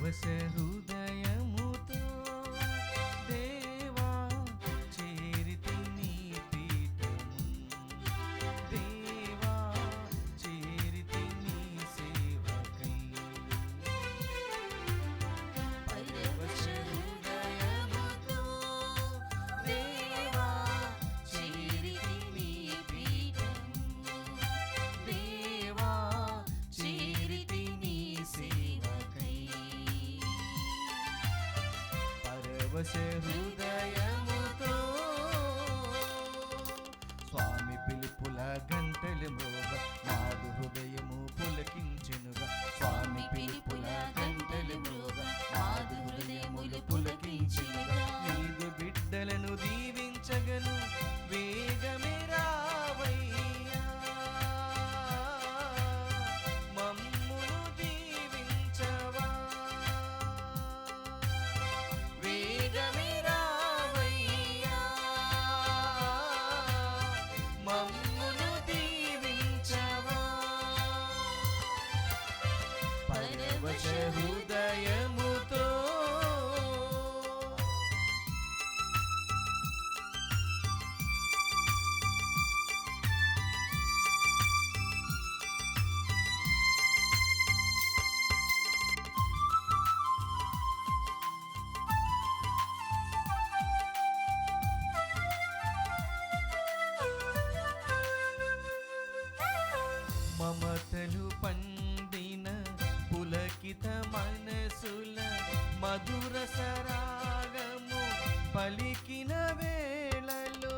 పరవశ హృదయముతో దేవా చేరితి నీ పీఠము, దేవా చేరితి నీ సేవకై. పరవశ హృదయముతో దేవా చేరితి నీ పీఠము, దేవా చేరితి నీ సేవకై. పరవశ హృదయముతో స్వామి పిలుపుల గంటలు మ్రోగ నాదు హృదయము పులకించెనుగా. స్వామి పిలుపుల గంటలు మ్రోగ నాదు హృదయములు పులకించెనుగా. నీదు బిడ్డలను దీవించగను వేగమే రావయ్యా, మమ్మును దీవించవా. వేగమే రావయ్యా, మమ్మును దీవించవా. పరవశ హృదయముతో మమతలు పండిన పులకిత మనసుల మధుర సరాగము పలికిన వేళలో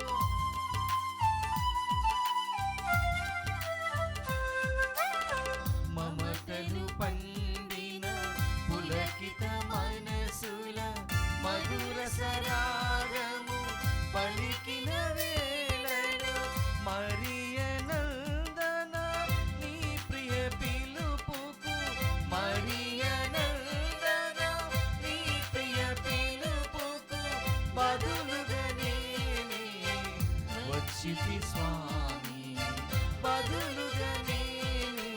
మమతలు పండిన పులకిత మనసుల మధుర సరాగము పలికిన వేళలో మరియనందన నీ ప్రియ పిలుపుకు, మరియనందన నీ ప్రియ పిలుపుకు బదులుగా నేనే వచ్చితి స్వామి, బదులుగా నేనే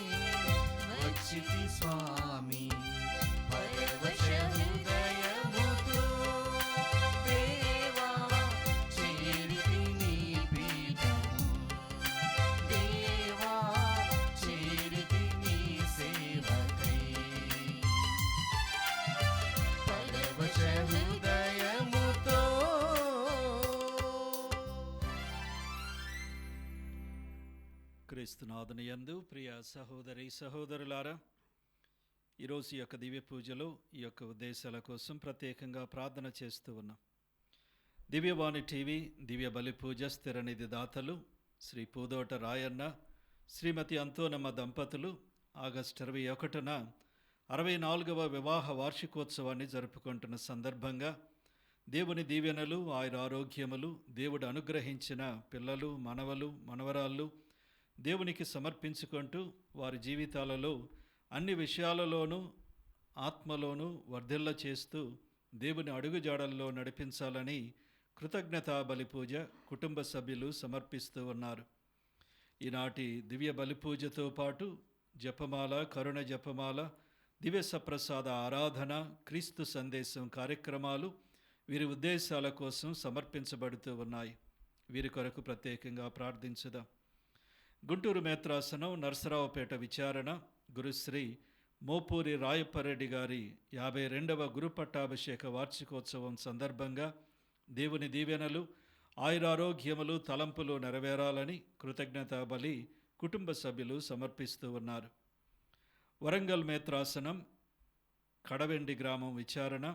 వచ్చితి స్వామి. పరవశ హృదయముతో దేవా చేరితి నీ పీఠము, దేవా చేరితి నీ సేవకై. పరవశ హృదయముతో క్రీస్తునాథుని యందు ప్రియ సహోదరి సహోదరులారా, ఈరోజు ఈ యొక్క దివ్య పూజలో ఈ యొక్క ఉద్దేశాల కోసం ప్రత్యేకంగా ప్రార్థన చేస్తూ ఉన్నాం. దివ్యవాణి టీవీ దివ్య బలి పూజ స్థిరనిధి దాతలు శ్రీ పూదోట రాయన్న, శ్రీమతి అంతోనమ్మ దంపతులు ఆగస్టు 21న 64వ వివాహ వార్షికోత్సవాన్ని జరుపుకుంటున్న సందర్భంగా దేవుని దీవెనలు ఆయన ఆరోగ్యములు, దేవుడు అనుగ్రహించిన పిల్లలు, మనవలు, మనవరాళ్ళు దేవునికి సమర్పించుకుంటూ వారి జీవితాలలో అన్ని విషయాలలోనూ ఆత్మలోనూ వర్ధిల్ల చేస్తూ దేవుని అడుగుజాడల్లో నడిపించాలని కృతజ్ఞతా బలి పూజ కుటుంబ సభ్యులు సమర్పిస్తూ ఉన్నారు. ఈనాటి దివ్య బలి పూజతో పాటు జపమాల, కరుణ జపమాల, దివ్య సప్రసాద ఆరాధన, క్రీస్తు సందేశం కార్యక్రమాలు వీరి ఉద్దేశాల కోసం సమర్పించబడుతూ ఉన్నాయి. వీరి కొరకు ప్రత్యేకంగా ప్రార్థించుదాం. గుంటూరు మేత్రాసనం నరసరావుపేట విచారణ గురుశ్రీ మోపూరి రాయప్పరెడ్డి గారి 52వ గురు పట్టాభిషేక వార్షికోత్సవం సందర్భంగా దేవుని దీవెనలు, ఆయురారోగ్యములు, తలంపులు నెరవేరాలని కృతజ్ఞతా బలి కుటుంబ సభ్యులు సమర్పిస్తూ ఉన్నారు. వరంగల్ మేత్రాసనం కడవెండి గ్రామం విచారణ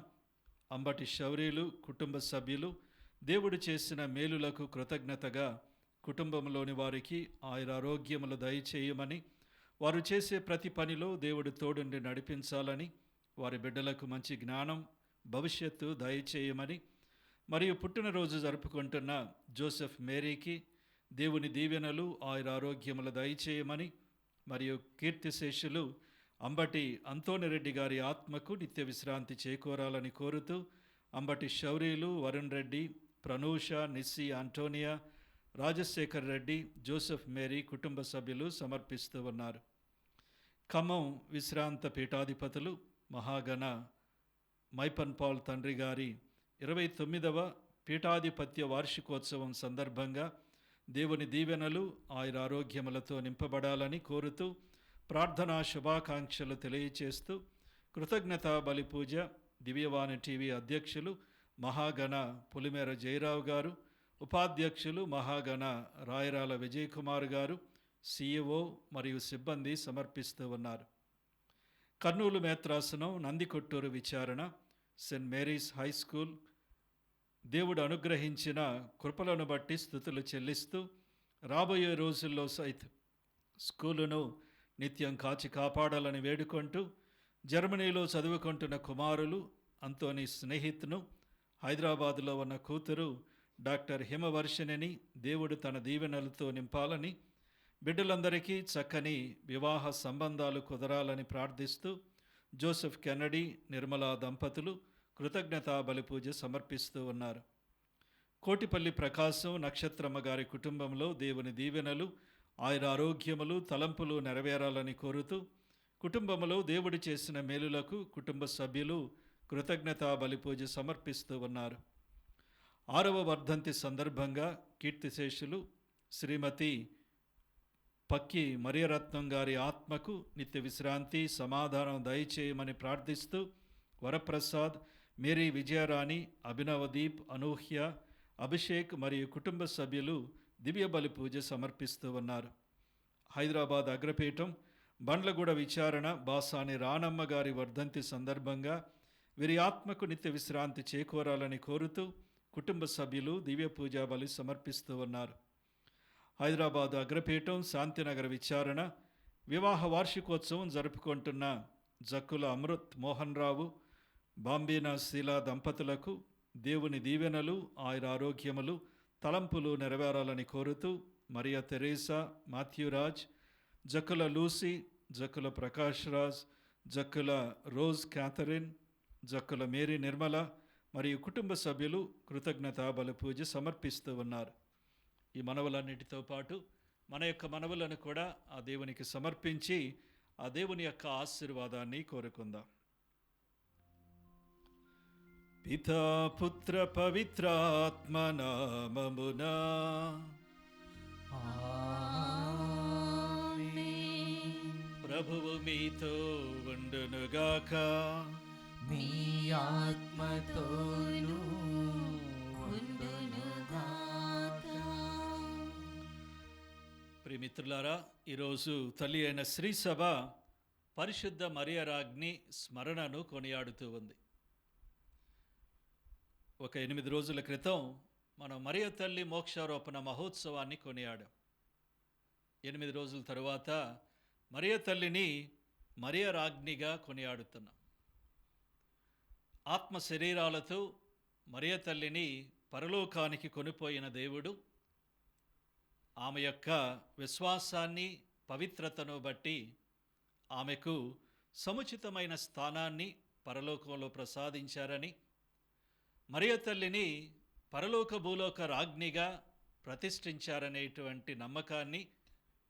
అంబటి శౌరీలు కుటుంబ సభ్యులు దేవుడు చేసిన మేలులకు కృతజ్ఞతగా కుటుంబంలోని వారికి ఆయురారోగ్యములు దయచేయమని, వారు చేసే ప్రతి పనిలో దేవుడు తోడుండి నడిపించాలని, వారి బిడ్డలకు మంచి జ్ఞానం, భవిష్యత్తు దయచేయమని, మరియు పుట్టినరోజు జరుపుకుంటున్న జోసెఫ్ మేరీకి దేవుని దీవెనలు, ఆయురారోగ్యములు దయచేయమని, మరియు కీర్తిశేషులు అంబటి అంతోనిరెడ్డి గారి ఆత్మకు నిత్య విశ్రాంతి చేకూరాలని కోరుతూ Ambati Shourilu, Varun Reddy, Pranusha, Nissi, Antonia, Rajasekhar Reddy, Joseph Mary కుటుంబ సభ్యులు సమర్పిస్తూ ఉన్నారు. ఖమ్మం విశ్రాంత పీఠాధిపతులు మహాగణ మైపన్ పాల్ తండ్రి గారి 29వ పీఠాధిపత్య వార్షికోత్సవం సందర్భంగా దేవుని దీవెనలు ఆయురారోగ్యములతో నింపబడాలని కోరుతూ ప్రార్థనా శుభాకాంక్షలు తెలియచేస్తూ కృతజ్ఞతా బలి పూజ దివ్యవాణి టీవీ అధ్యక్షులు మహాగణ పులిమేర జయరావు గారు, ఉపాధ్యక్షులు మహాగణ రాయరాల విజయ్ కుమార్ గారు, సిఇఓ మరియు సిబ్బంది సమర్పిస్తూ ఉన్నారు. కర్నూలు మేత్రాసనం నందికొట్టూరు విచారణ సెయింట్ మేరీస్ హై స్కూల్ దేవుడు అనుగ్రహించిన కృపలను బట్టి స్తుతులు చెల్లిస్తూ రాబోయే రోజుల్లో సైతం స్కూలును నిత్యం కాచి కాపాడాలని వేడుకుంటూ జర్మనీలో చదువుకుంటున్న కుమారులు అంతోని స్నేహితును, హైదరాబాదులో ఉన్న కూతురు డాక్టర్ హిమవర్షిణిని దేవుడు తన దీవెనలతో నింపాలని, బిడ్డలందరికీ చక్కని వివాహ సంబంధాలు కుదరాలని ప్రార్థిస్తూ జోసెఫ్ కెన్నడీ నిర్మలా దంపతులు కృతజ్ఞతా బలిపూజ సమర్పిస్తూ ఉన్నారు. కోటిపల్లి ప్రకాశం నక్షత్రమ్మ గారి కుటుంబంలో దేవుని దీవెనలు ఆయురారోగ్యములు తలంపులు నెరవేరాలని కోరుతూ కుటుంబంలో దేవుడు చేసిన మేలులకు కుటుంబ సభ్యులు కృతజ్ఞతా బలిపూజ సమర్పిస్తూ ఉన్నారు. 6వ వర్ధంతి సందర్భంగా కీర్తిశేషులు శ్రీమతి పక్కి మరియరత్నం గారి ఆత్మకు నిత్య విశ్రాంతి సమాధానం దయచేయమని ప్రార్థిస్తూ వరప్రసాద్, మేరీ విజయరాణి, అభినవదీప్, అనూహ్య, అభిషేక్ మరియు కుటుంబ సభ్యులు దివ్య బలి పూజ సమర్పిస్తూ ఉన్నారు. హైదరాబాద్ అగ్రపీఠం బండ్లగూడ విచారణ బాసాని రానమ్మ గారి వర్ధంతి సందర్భంగా వీరి ఆత్మకు నిత్య విశ్రాంతి చేకూరాలని కోరుతూ కుటుంబ సభ్యులు దివ్య పూజా బలి సమర్పిస్తూ ఉన్నారు. హైదరాబాద్ అగ్రపీఠం శాంతినగర్ విచారణ వివాహ వార్షికోత్సవం జరుపుకుంటున్న జక్కుల అమృత్ మోహన్ రావు, బాంబీనా శీలా దంపతులకు దేవుని దీవెనలు ఆయురారోగ్యములు తలంపులు నెరవేరాలని కోరుతూ Maria Teresa, Mathewraj, Jakkula Lucy, Jakkula Prakash Raj, Jakkula Rose Catherine, Jakkula Mary Nirmala మరియు కుటుంబ సభ్యులు కృతజ్ఞతా బలి పూజ సమర్పిస్తూ ఉన్నారు. ఈ మనవులన్నిటితో పాటు మన యొక్క మనవులను కూడా ఆ దేవునికి సమర్పించి ఆ దేవుని యొక్క ఆశీర్వాదాన్ని కోరుకుందాం. పితా పుత్ర పవిత్రాత్మ నామమునా ప్రభువు మీతో ఉండునుగాక. మీ ఆత్మతోనూ ఉండునుగాక. ప్రియమిత్రులారా, ఈరోజు తల్లి అయిన శ్రీ సభ పరిశుద్ధ మరియరాజ్ఞి స్మరణను కొనియాడుతూ ఉంది. ఒక 8 రోజుల క్రితం మనం మరియ తల్లి మోక్షారోపణ మహోత్సవాన్ని కొనియాడాం. 8 రోజుల తరువాత మరియ తల్లిని మరియరాజ్ఞిగా కొనియాడుతున్నాం. ఆత్మ శరీరాలతో మరియ తల్లిని పరలోకానికి కొనిపోయిన దేవుడు ఆమె యొక్క విశ్వాసాన్ని పవిత్రతను బట్టి ఆమెకు సముచితమైన స్థానాన్ని పరలోకంలో ప్రసాదించారని, మరియ తల్లిని పరలోక భూలోక రాజ్ఞిగా ప్రతిష్ఠించారనేటువంటి నమ్మకాన్ని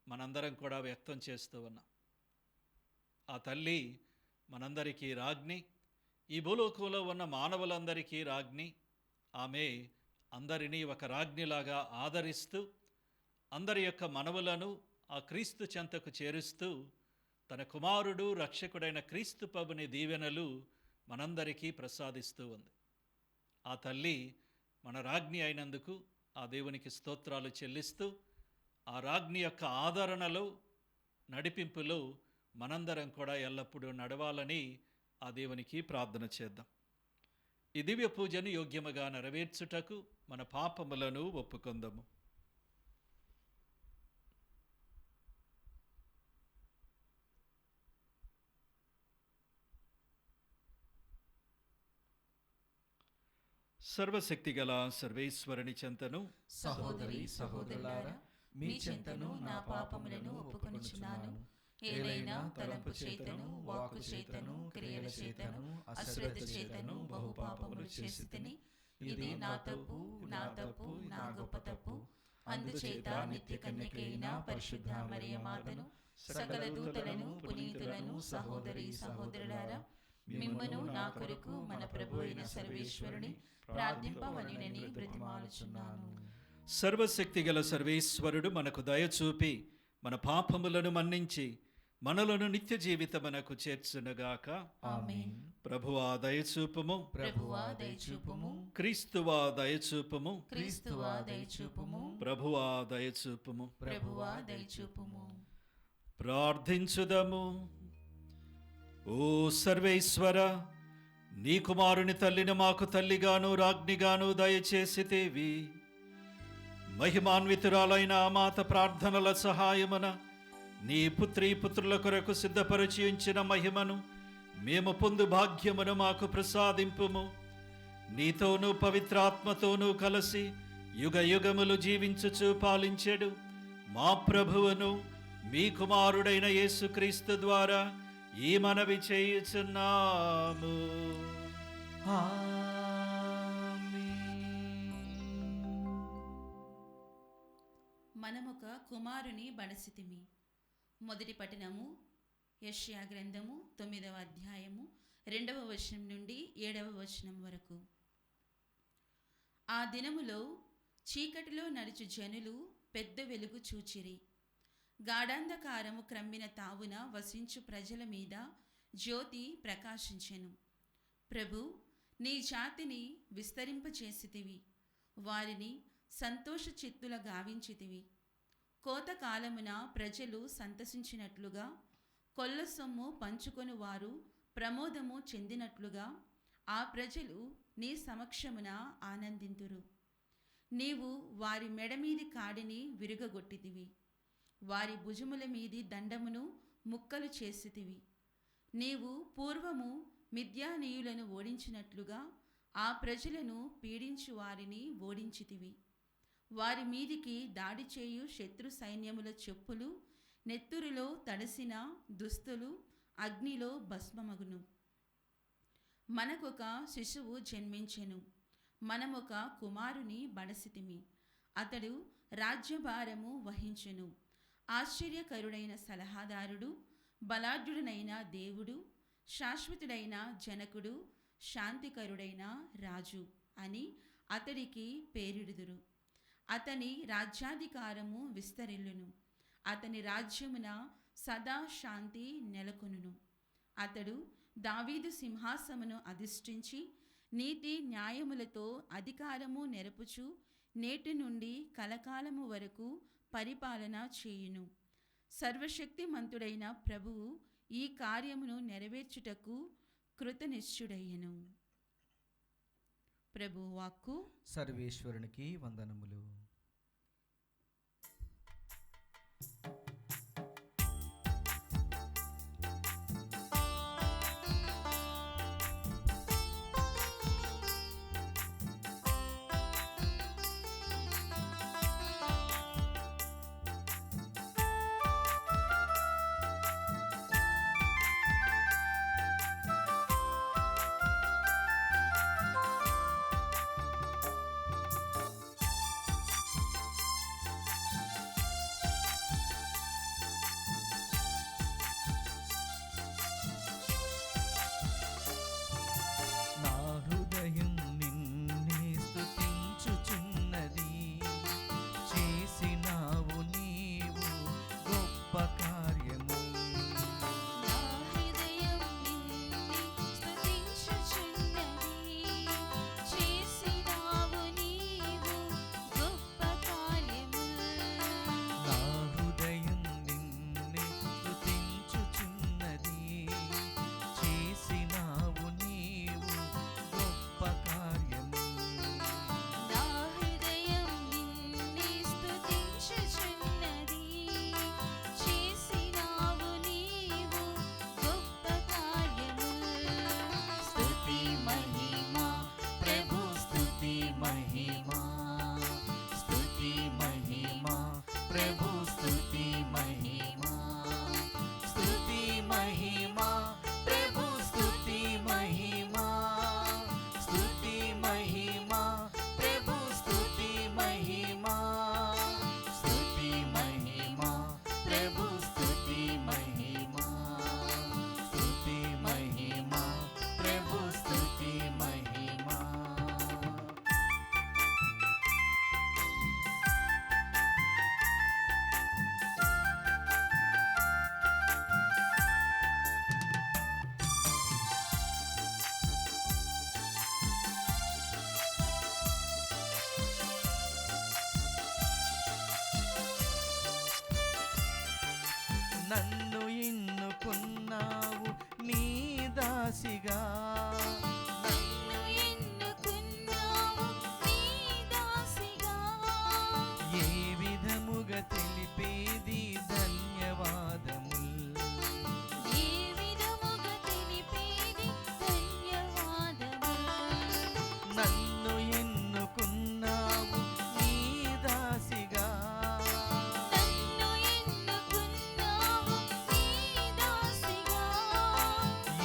మనందరం కూడా వ్యక్తం చేస్తూ ఉన్నాం. ఆ తల్లి మనందరికీ రాజ్ఞి, ఈ భూలోకంలో ఉన్న మానవులందరికీ రాజ్ఞి. ఆమె అందరినీ ఒక రాజ్ఞిలాగా ఆదరిస్తూ అందరి యొక్క మనవులను ఆ క్రీస్తు చెంతకు చేరుస్తూ తన కుమారుడు రక్షకుడైన క్రీస్తు ప్రభుని దీవెనలు మనందరికీ ప్రసాదిస్తూ ఉంది. ఆ తల్లి మన రాజ్ఞి అయినందుకు ఆ దేవునికి స్తోత్రాలు చెల్లిస్తూ ఆ రాజ్ఞి యొక్క ఆదరణలో నడిపింపులో మనందరం కూడా ఎల్లప్పుడూ నడవాలని ఆ దేవునికి ప్రార్థన చేద్దాం. ఈ దివ్య పూజను యోగ్యముగా నెరవేర్చుటకు మన పాపములను ఒప్పుకొందాము. సర్వశక్తిగల సర్వేశ్వరుని చెంతను సహోదరి సహోదరులారా, మీ చెంతను నా పాపములను ఒప్పుకొనుచున్నాను. ఏలైనా తలంపు చేతను, వాక్కు చేతను, క్రియల చేతను, అశ్రద్ధ చేతను బహు పాపములు చేసితిని. ఇది నా తప్పు, నా తప్పు, నా గొప్ప తప్పు. అందుచేత నిత్య కన్యకైన పరిశుద్ధ మరియ మాతను, సకల దూతలను, పునీతులను, సహోదరి సహోదరులారా, మిమ్మును నా కొరకు మన ప్రభు అయిన సర్వేశ్వరుని ప్రార్థింపవలెనని బ్రతిమాలుచున్నాను. సర్వశక్తిగల సర్వేశ్వరుడు మనకు దయచూపి మన పాపములను మన్నించి మనలను నిత్య జీవితమునకు చేర్చునుగాక. ఆమేన్. ప్రభువా దయచూపుము, ప్రభువా దయచూపుము, క్రీస్తువా దయచూపుము, క్రీస్తువా దయచూపుము, ప్రభువా దయచూపుము. ప్రభువా దయచూపుము. ప్రార్థించుదము. ఓ సర్వేశ్వర, నీ కుమారుని తల్లిని మాకు తల్లిగాను రాజ్ఞిగాను దయచేసితేవి. మహిమాన్వితురాలైన ఆ మాత ప్రార్థనల సహాయమున నీ పుత్రీ పుత్రుల కొరకు సిద్ధపరిచి ఉంచిన మహిమను మేము పొందు భాగ్యమును మాకు ప్రసాదింపుము. నీతోనూ పవిత్రాత్మతోనూ కలిసి యుగ యుగములు జీవించుచు పాలించెడు మా ప్రభువును మీ కుమారుడైన యేసుక్రీస్తు ద్వారా ఈ మనవి చేయుచున్నాము. మనమొక కుమారుని బడసితిమి. మొదటి పఠనము యెషయా గ్రంథము 9వ అధ్యాయము 2వ వచనం నుండి 7వ వచనం వరకు. ఆ దినములో చీకటిలో నడుచు జనులు పెద్ద వెలుగు చూచిరి. గాఢాంధకారము క్రమ్మిన తావున వసించు ప్రజల మీద జ్యోతి ప్రకాశించెను. ప్రభు, నీ జాతిని విస్తరింపచేసితివి, వారిని సంతోష చిత్తుల గావించితివి. కోతకాలమున ప్రజలు సంతసించినట్లుగా, కొల్ల సొమ్ము పంచుకొని వారు ప్రమోదము చెందినట్లుగా ఆ ప్రజలు నీ సమక్షమున ఆనందింతురు. నీవు వారి మెడమీది కాడిని విరుగగొట్టితివి, వారి భుజముల మీది దండమును ముక్కలు చేసితివి. నీవు పూర్వము మిద్యానీయులను ఓడించినట్లుగా ఆ ప్రజలను పీడించు వారిని ఓడించితివి. వారి మీదికి దాడి చేయు శత్రు సైన్యముల చెప్పులు నెత్తురులో తడిసిన దుస్తులు అగ్నిలో భస్మమగును. మనకొక శిశువు జన్మించెను, మనమొక కుమారుని బడసితిమి. అతడు రాజ్యభారము వహించెను. ఆశ్చర్యకరుడైన సలహాదారుడు, బలాఢ్యుడనైన దేవుడు, శాశ్వతుడైన జనకుడు, శాంతికరుడైన రాజు అని అతడికి పేరిడుదురు. అతని రాజ్యాధికారము విస్తరిల్లును. అతని రాజ్యమున సదా శాంతి నెలకొనును. అతడు దావీదు సింహాసమును అధిష్ఠించి నీతి న్యాయములతో అధికారము నెరపుచు నేటి నుండి కలకాలము వరకు పరిపాలన చేయును. సర్వశక్తిమంతుడైన ప్రభువు ఈ కార్యమును నెరవేర్చుటకు కృతనిశ్చుడయ్యను. ప్రభువు వాక్కు. సర్వేశ్వరునికి వందనములు. నన్ను ఎన్నుకున్నావు నీ దాసిగా, నన్ను ఎన్నుకున్నావు నీ దాసిగా. ఏ విధముగా తెలిపేది ధన్యవాదముల్, ఏ విధముగా తెలిపేది ధన్యవాదములు. నన్ను ఎన్నుకున్నావు నీ దాసిగా, నన్ను ఎన్నుకున్నావు నీ దాసిగా.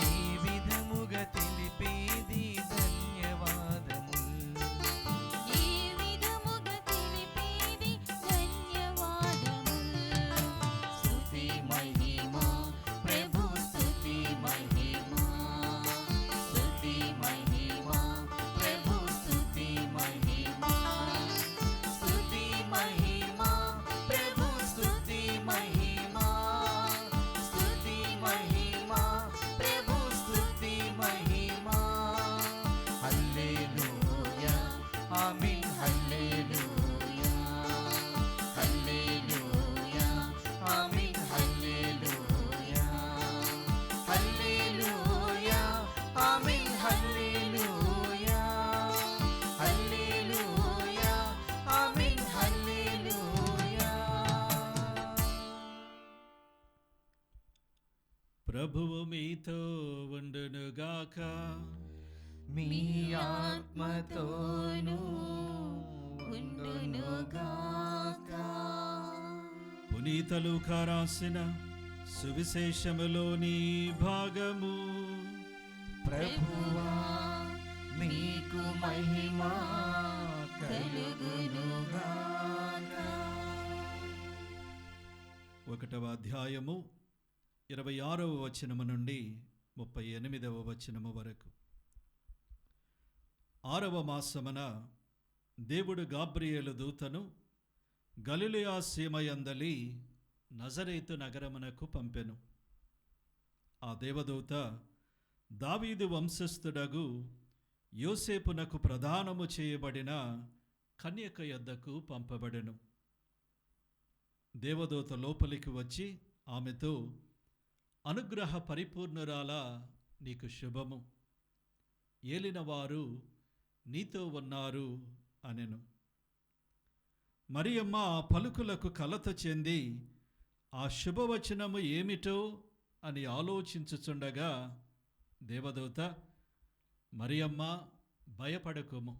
ఏ విధముగా తెలిపేది ధన్యవాదముల్, ఏ విధముగా తెలిపేది ధన్యవాదములు. స్తుతి మహిమా ప్రభు, స్తుతి మహిమా, స్తుతి మహిమా ప్రభు, స్తుతి మహిమా, స్తుతి మహిమా ప్రభు, స్తుతి మహిమా, స్తుతి మహిమా ప్రభు, స్తుతి మహిమా. హల్లెలూయా ఆమేన్, హల్లెలూయా, హల్లెలూయా ఆమేన్, హల్లెలూయా, హల్లెలూయా ఆమేన్, హల్లెలూయా, హల్లెలూయా ఆమేన్, హల్లెలూయా. ప్రభువు మీతో ఉండునుగాక. మీ ఆత్మతోనూ ఉండునుగాక. పునీత లూకా రాసిన సువిశేషములోని భాగము. ప్రభువా మీకు మహిమ కలుగునుగాక. 1వ అధ్యాయము 26వ వచనము నుండి 38వ వచనము వరకు. 6వ మాసమున దేవుడు గాబ్రియేలు దూతను గలిలయ సీమయందలి నజరేతు నగరమునకు పంపెను. ఆ దేవదూత దావీదు వంశస్థుడగు యోసేపునకు ప్రదానము చేయబడిన కన్యక యొద్దకు పంపబడెను. దేవదూత లోపలికి వచ్చి ఆమెతో, అనుగ్రహ పరిపూర్ణురాల నీకు శుభము, ఏలినవారు నీతో ఉన్నారు అనెను. మరియమ్మ ఆ పలుకులకు కలత చెంది ఆ శుభవచనము ఏమిటో అని ఆలోచించుచుండగా దేవదూత, మరియమ్మ భయపడకుము,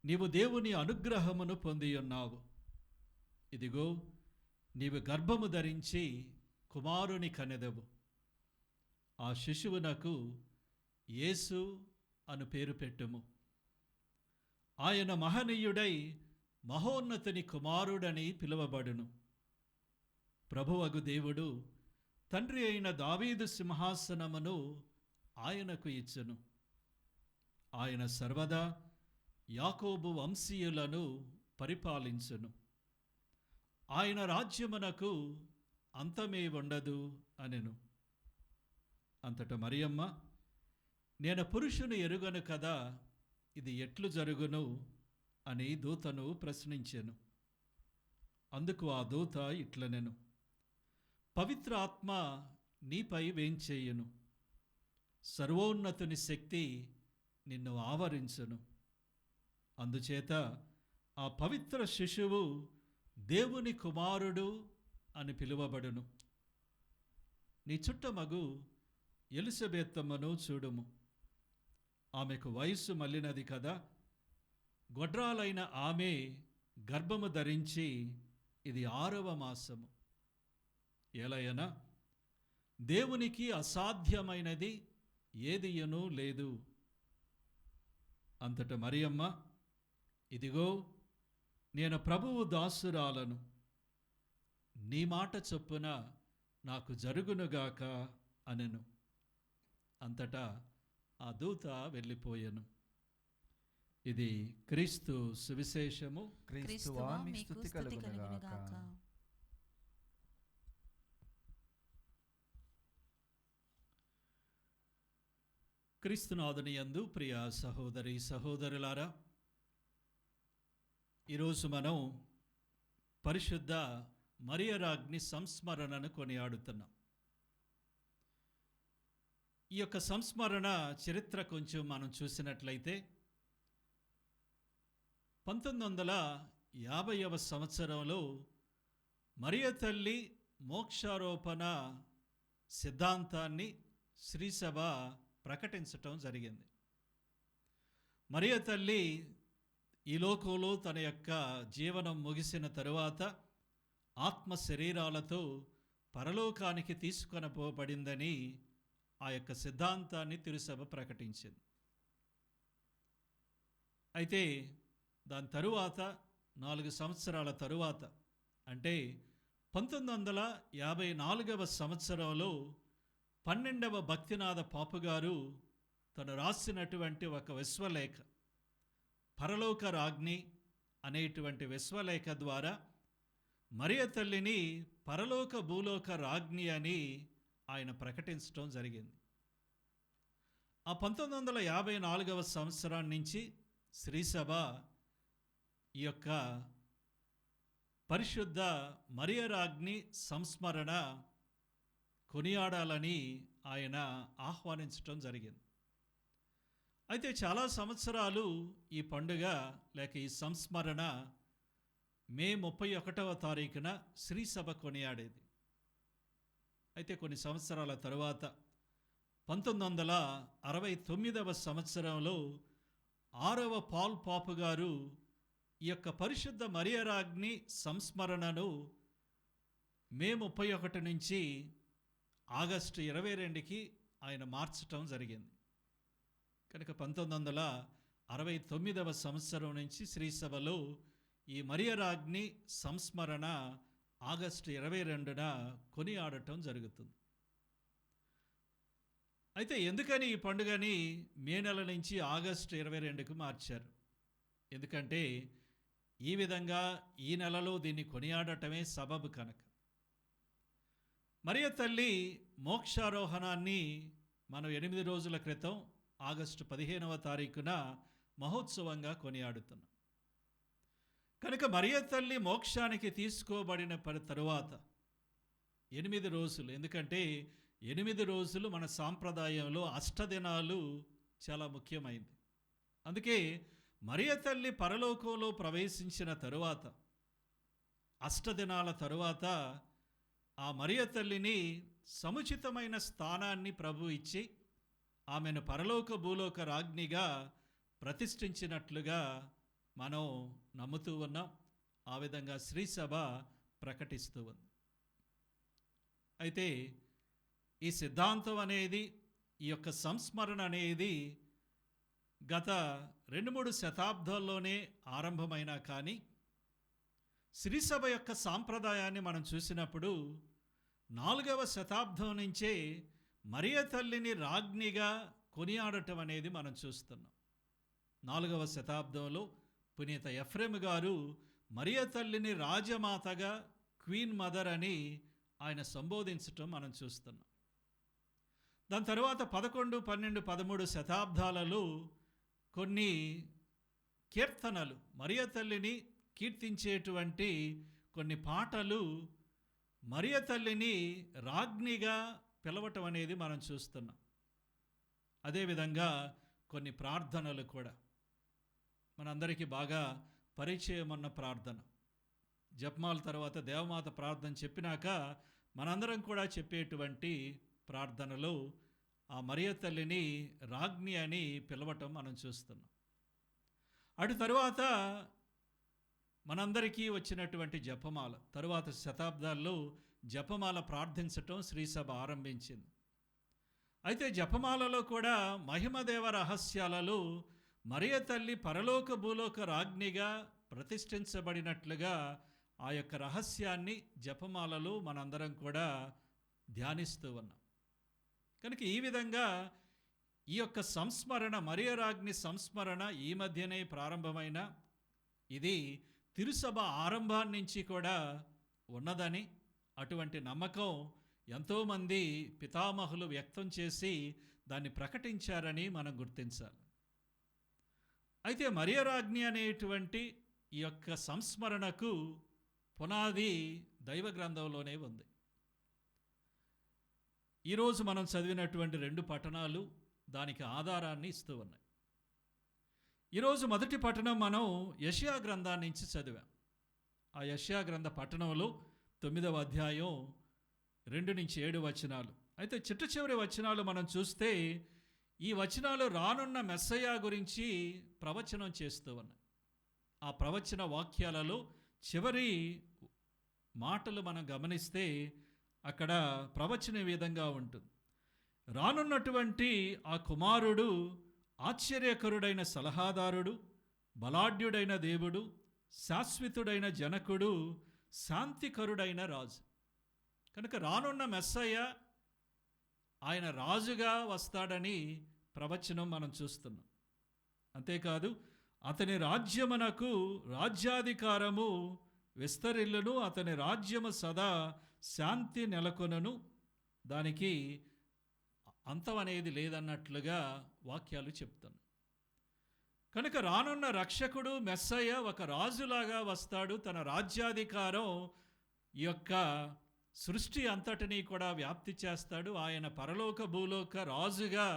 నీవు దేవుని అనుగ్రహమును పొందియున్నావు. ఇదిగో నీవు గర్భము ధరించి కుమారుని కనెదవు. ఆ శిశువునకు యేసు అను పేరు పెట్టుము. ఆయన మహనీయుడై మహోన్నతుని కుమారుడని పిలువబడును. ప్రభువగు దేవుడు తండ్రి అయిన దావీదు సింహాసనమును ఆయనకు ఇచ్చును. ఆయన సర్వదా యాకోబు వంశీయులను పరిపాలించును. ఆయన రాజ్యమునకు అంతమే ఉండదు అనెను. అంతట మరియమ్మ, నేను పురుషుని ఎరుగను కదా, ఇది ఎట్లు జరుగును అని దూతను ప్రశ్నించెను. అందుకు ఆ దూత ఇట్లనెను, పవిత్ర ఆత్మ నీపై వేంచేయును, సర్వోన్నతుని శక్తి నిన్ను ఆవరించును. అందుచేత ఆ పవిత్ర శిశువు దేవుని కుమారుడు అని పిలువబడును. నీ చుట్టమగు ఎలిజబెత్తమ్మను చూడుము, ఆమెకు వయస్సు మళ్ళినది కదా, గొడ్రాలైన ఆమె గర్భము ధరించి ఇది 6వ మాసము. ఎలయన దేవునికి అసాధ్యమైనది ఏదియనూ లేదు. అంతట మరియమ్మ, ఇదిగో నేను ప్రభువు దాసురాలను, నీ మాట చొప్పున నాకు జరుగునుగాక అనెను. అంతటా ఆ దూత వెళ్ళిపోయెను. ఇది క్రీస్తు సువిశేషము. క్రీస్తువా మీకు స్తుతి కలుగునుగాక. క్రీస్తునాథుని యందు ప్రియ సహోదరి సహోదరులారా, ఈరోజు మనం పరిశుద్ధ మరియరాజ్ఞి సంస్మరణను కొనియాడుతున్నాం. ఈ యొక్క సంస్మరణ చరిత్ర కొంచెం మనం చూసినట్లయితే 1950వ సంవత్సరంలో మరియ తల్లి మోక్షారోపణ సిద్ధాంతాన్ని శ్రీసభ ప్రకటించటం జరిగింది. మరియ తల్లి ఈ లోకంలో తన యొక్క జీవనం ముగిసిన తరువాత ఆత్మ శరీరాలతో పరలోకానికి తీసుకొనబడిందని ఆ యొక్క సిద్ధాంతాన్ని తిరుసభ ప్రకటించింది. అయితే దాని తరువాత 4 సంవత్సరాల తరువాత అంటే 1954వ సంవత్సరంలో 12వ భక్తినాథ పాపుగారు తను రాసినటువంటి ఒక విశ్వలేఖ, పరలోక రాజ్ఞి అనేటువంటి విశ్వలేఖ ద్వారా మరియ తల్లిని పరలోక భూలోక రాజ్ఞి అని ఆయన ప్రకటించడం జరిగింది. ఆ 1954వ సంవత్సరం నుంచి శ్రీసభ ఈ యొక్క పరిశుద్ధ మరియరాజ్ఞి సంస్మరణ కొనియాడాలని ఆయన ఆహ్వానించటం జరిగింది. అయితే చాలా సంవత్సరాలు ఈ పండుగ లేక ఈ సంస్మరణ మే 31వ తారీఖున శ్రీసభ కొనియాడేది. అయితే కొన్ని సంవత్సరాల తరువాత 1969వ సంవత్సరంలో 6వ పాల్ పాపు గారు ఈ యొక్క పరిశుద్ధ మరియరాజ్ఞి సంస్మరణను మే 31 నుంచి ఆగస్టు 22కి ఆయన మార్చటం జరిగింది. కనుక 1969వ సంవత్సరం నుంచి శ్రీసభలో ఈ మరియరాజ్ఞి సంస్మరణ ఆగస్టు 22న కొనియాడటం జరుగుతుంది. అయితే ఎందుకని ఈ పండుగని మే నెల నుంచి ఆగస్టు 22కు మార్చారు? ఎందుకంటే ఈ విధంగా ఈ నెలలో దీన్ని కొనియాడటమే సబబు కనుక. మరియ తల్లి మోక్షారోహణాన్ని మనం 8 రోజుల క్రితం ఆగస్టు 15వ తారీఖున మహోత్సవంగా కొనియాడుతున్నాం. కనుక మరియ తల్లి మోక్షానికి తీసుకోబడిన తరువాత 8 రోజులు, ఎందుకంటే 8 రోజులు మన సాంప్రదాయంలో అష్టదినాలు చాలా ముఖ్యమైంది. అందుకే మరియ తల్లి పరలోకంలో ప్రవేశించిన తరువాత అష్టదినాల తరువాత ఆ మరియ తల్లిని సముచితమైన స్థానాన్ని ప్రభు ఇచ్చి ఆమెను పరలోక భూలోక రాజ్ఞిగా ప్రతిష్ఠించినట్లుగా మనం నమ్ముతూ ఉన్నాం. ఆ విధంగా శ్రీసభ ప్రకటిస్తూ ఉంది. అయితే ఈ సిద్ధాంతం అనేది, ఈ యొక్క సంస్మరణ అనేది గత 2-3 శతాబ్దాల్లోనే ఆరంభమైనా కానీ శ్రీసభ యొక్క సాంప్రదాయాన్ని మనం చూసినప్పుడు 4వ శతాబ్దం నుంచే మరియ తల్లిని రాజ్ఞిగా కొనియాడటం అనేది మనం చూస్తున్నాం. 4వ శతాబ్దంలో పునీత ఎఫ్రెమ్ గారు మరియ తల్లిని రాజమాతగా, క్వీన్ మదర్ అని ఆయన సంబోధించటం మనం చూస్తున్నాం. దాని తర్వాత 11, 12, 13 శతాబ్దాలలో కొన్ని కీర్తనలు, మరియ తల్లిని కీర్తించేటువంటి కొన్ని పాటలు మరియ తల్లిని రాజ్ఞిగా పిలవటం అనేది మనం చూస్తున్నాం. అదేవిధంగా కొన్ని ప్రార్థనలు కూడా మనందరికీ బాగా పరిచయం ఉన్న ప్రార్థన, జపమాల తర్వాత దేవమాత ప్రార్థన చెప్పినాక మనందరం కూడా చెప్పేటువంటి ప్రార్థనలో ఆ మరియ తల్లిని రాజ్ఞి అని పిలవటం మనం చూస్తున్నాం. అటు తరువాత మనందరికీ వచ్చినటువంటి జపమాల, తరువాత శతాబ్దాల్లో జపమాల ప్రార్థించటం శ్రీసభ ఆరంభించింది. అయితే జపమాలలో కూడా మహిమదేవ రహస్యాలలో మరియ తల్లి పరలోక భూలోక రాజ్ఞిగా ప్రతిష్ఠించబడినట్లుగా ఆ యొక్క రహస్యాన్ని జపమాలలో మనందరం కూడా ధ్యానిస్తూ ఉన్నాం. కనుక ఈ విధంగా ఈ యొక్క సంస్మరణ, మరియరాజ్ఞి సంస్మరణ ఈ మధ్యనే ప్రారంభమైన ఇది తిరుసభ ఆరంభాన్ని నుంచి కూడా ఉన్నదని, అటువంటి నమ్మకం ఎంతోమంది పితామహులు వ్యక్తం చేసి దాన్ని ప్రకటించారని మనం గుర్తించాలి. అయితే మరియరాజ్ఞి అనేటువంటి ఈ యొక్క సంస్మరణకు పునాది దైవ గ్రంథంలోనే ఉంది. ఈరోజు మనం చదివినటువంటి 2 పట్టణాలు దానికి ఆధారాన్ని ఇస్తూ ఉన్నాయి. ఈరోజు మొదటి పట్టణం మనం యెషయా గ్రంథాన్ని నుంచి చదివాం. ఆ యెషయా గ్రంథ పట్టణంలో 9వ అధ్యాయం 2-7 వచనాలు. అయితే చిట్ట చివరి వచనాలు మనం చూస్తే ఈ వచనాలు రానున్న మెస్సయ్య గురించి ప్రవచనం చేస్తూ ఉన్నాయి. ఆ ప్రవచన వాక్యాలలో చివరి మాటలు మనం గమనిస్తే అక్కడ ప్రవచన విధంగా ఉంటుంది. రానున్నటువంటి ఆ కుమారుడు ఆశ్చర్యకరుడైన సలహాదారుడు, బలాఢ్యుడైన దేవుడు, శాశ్వతుడైన జనకుడు, శాంతికరుడైన రాజు. కనుక రానున్న మెస్సయ్య ఆయన రాజుగా వస్తాడని ప్రవచనం మనం చూస్తున్నాం. అంతేకాదు అతని రాజ్యమునకు రాజ్యాధికారము విస్తరిల్లును, అతని రాజ్యము సదా శాంతి నెలకొనను, దానికి అంతం అనేది లేదన్నట్లుగా వాక్యాలు చెప్తాను. కనుక రానున్న రక్షకుడు మెస్సయ్య ఒక రాజులాగా వస్తాడు. తన రాజ్యాధికారం ఈ యొక్క సృష్టి అంతటినీ కూడా వ్యాప్తి చేస్తాడు. ఆయన పరలోక భూలోక రాజుగా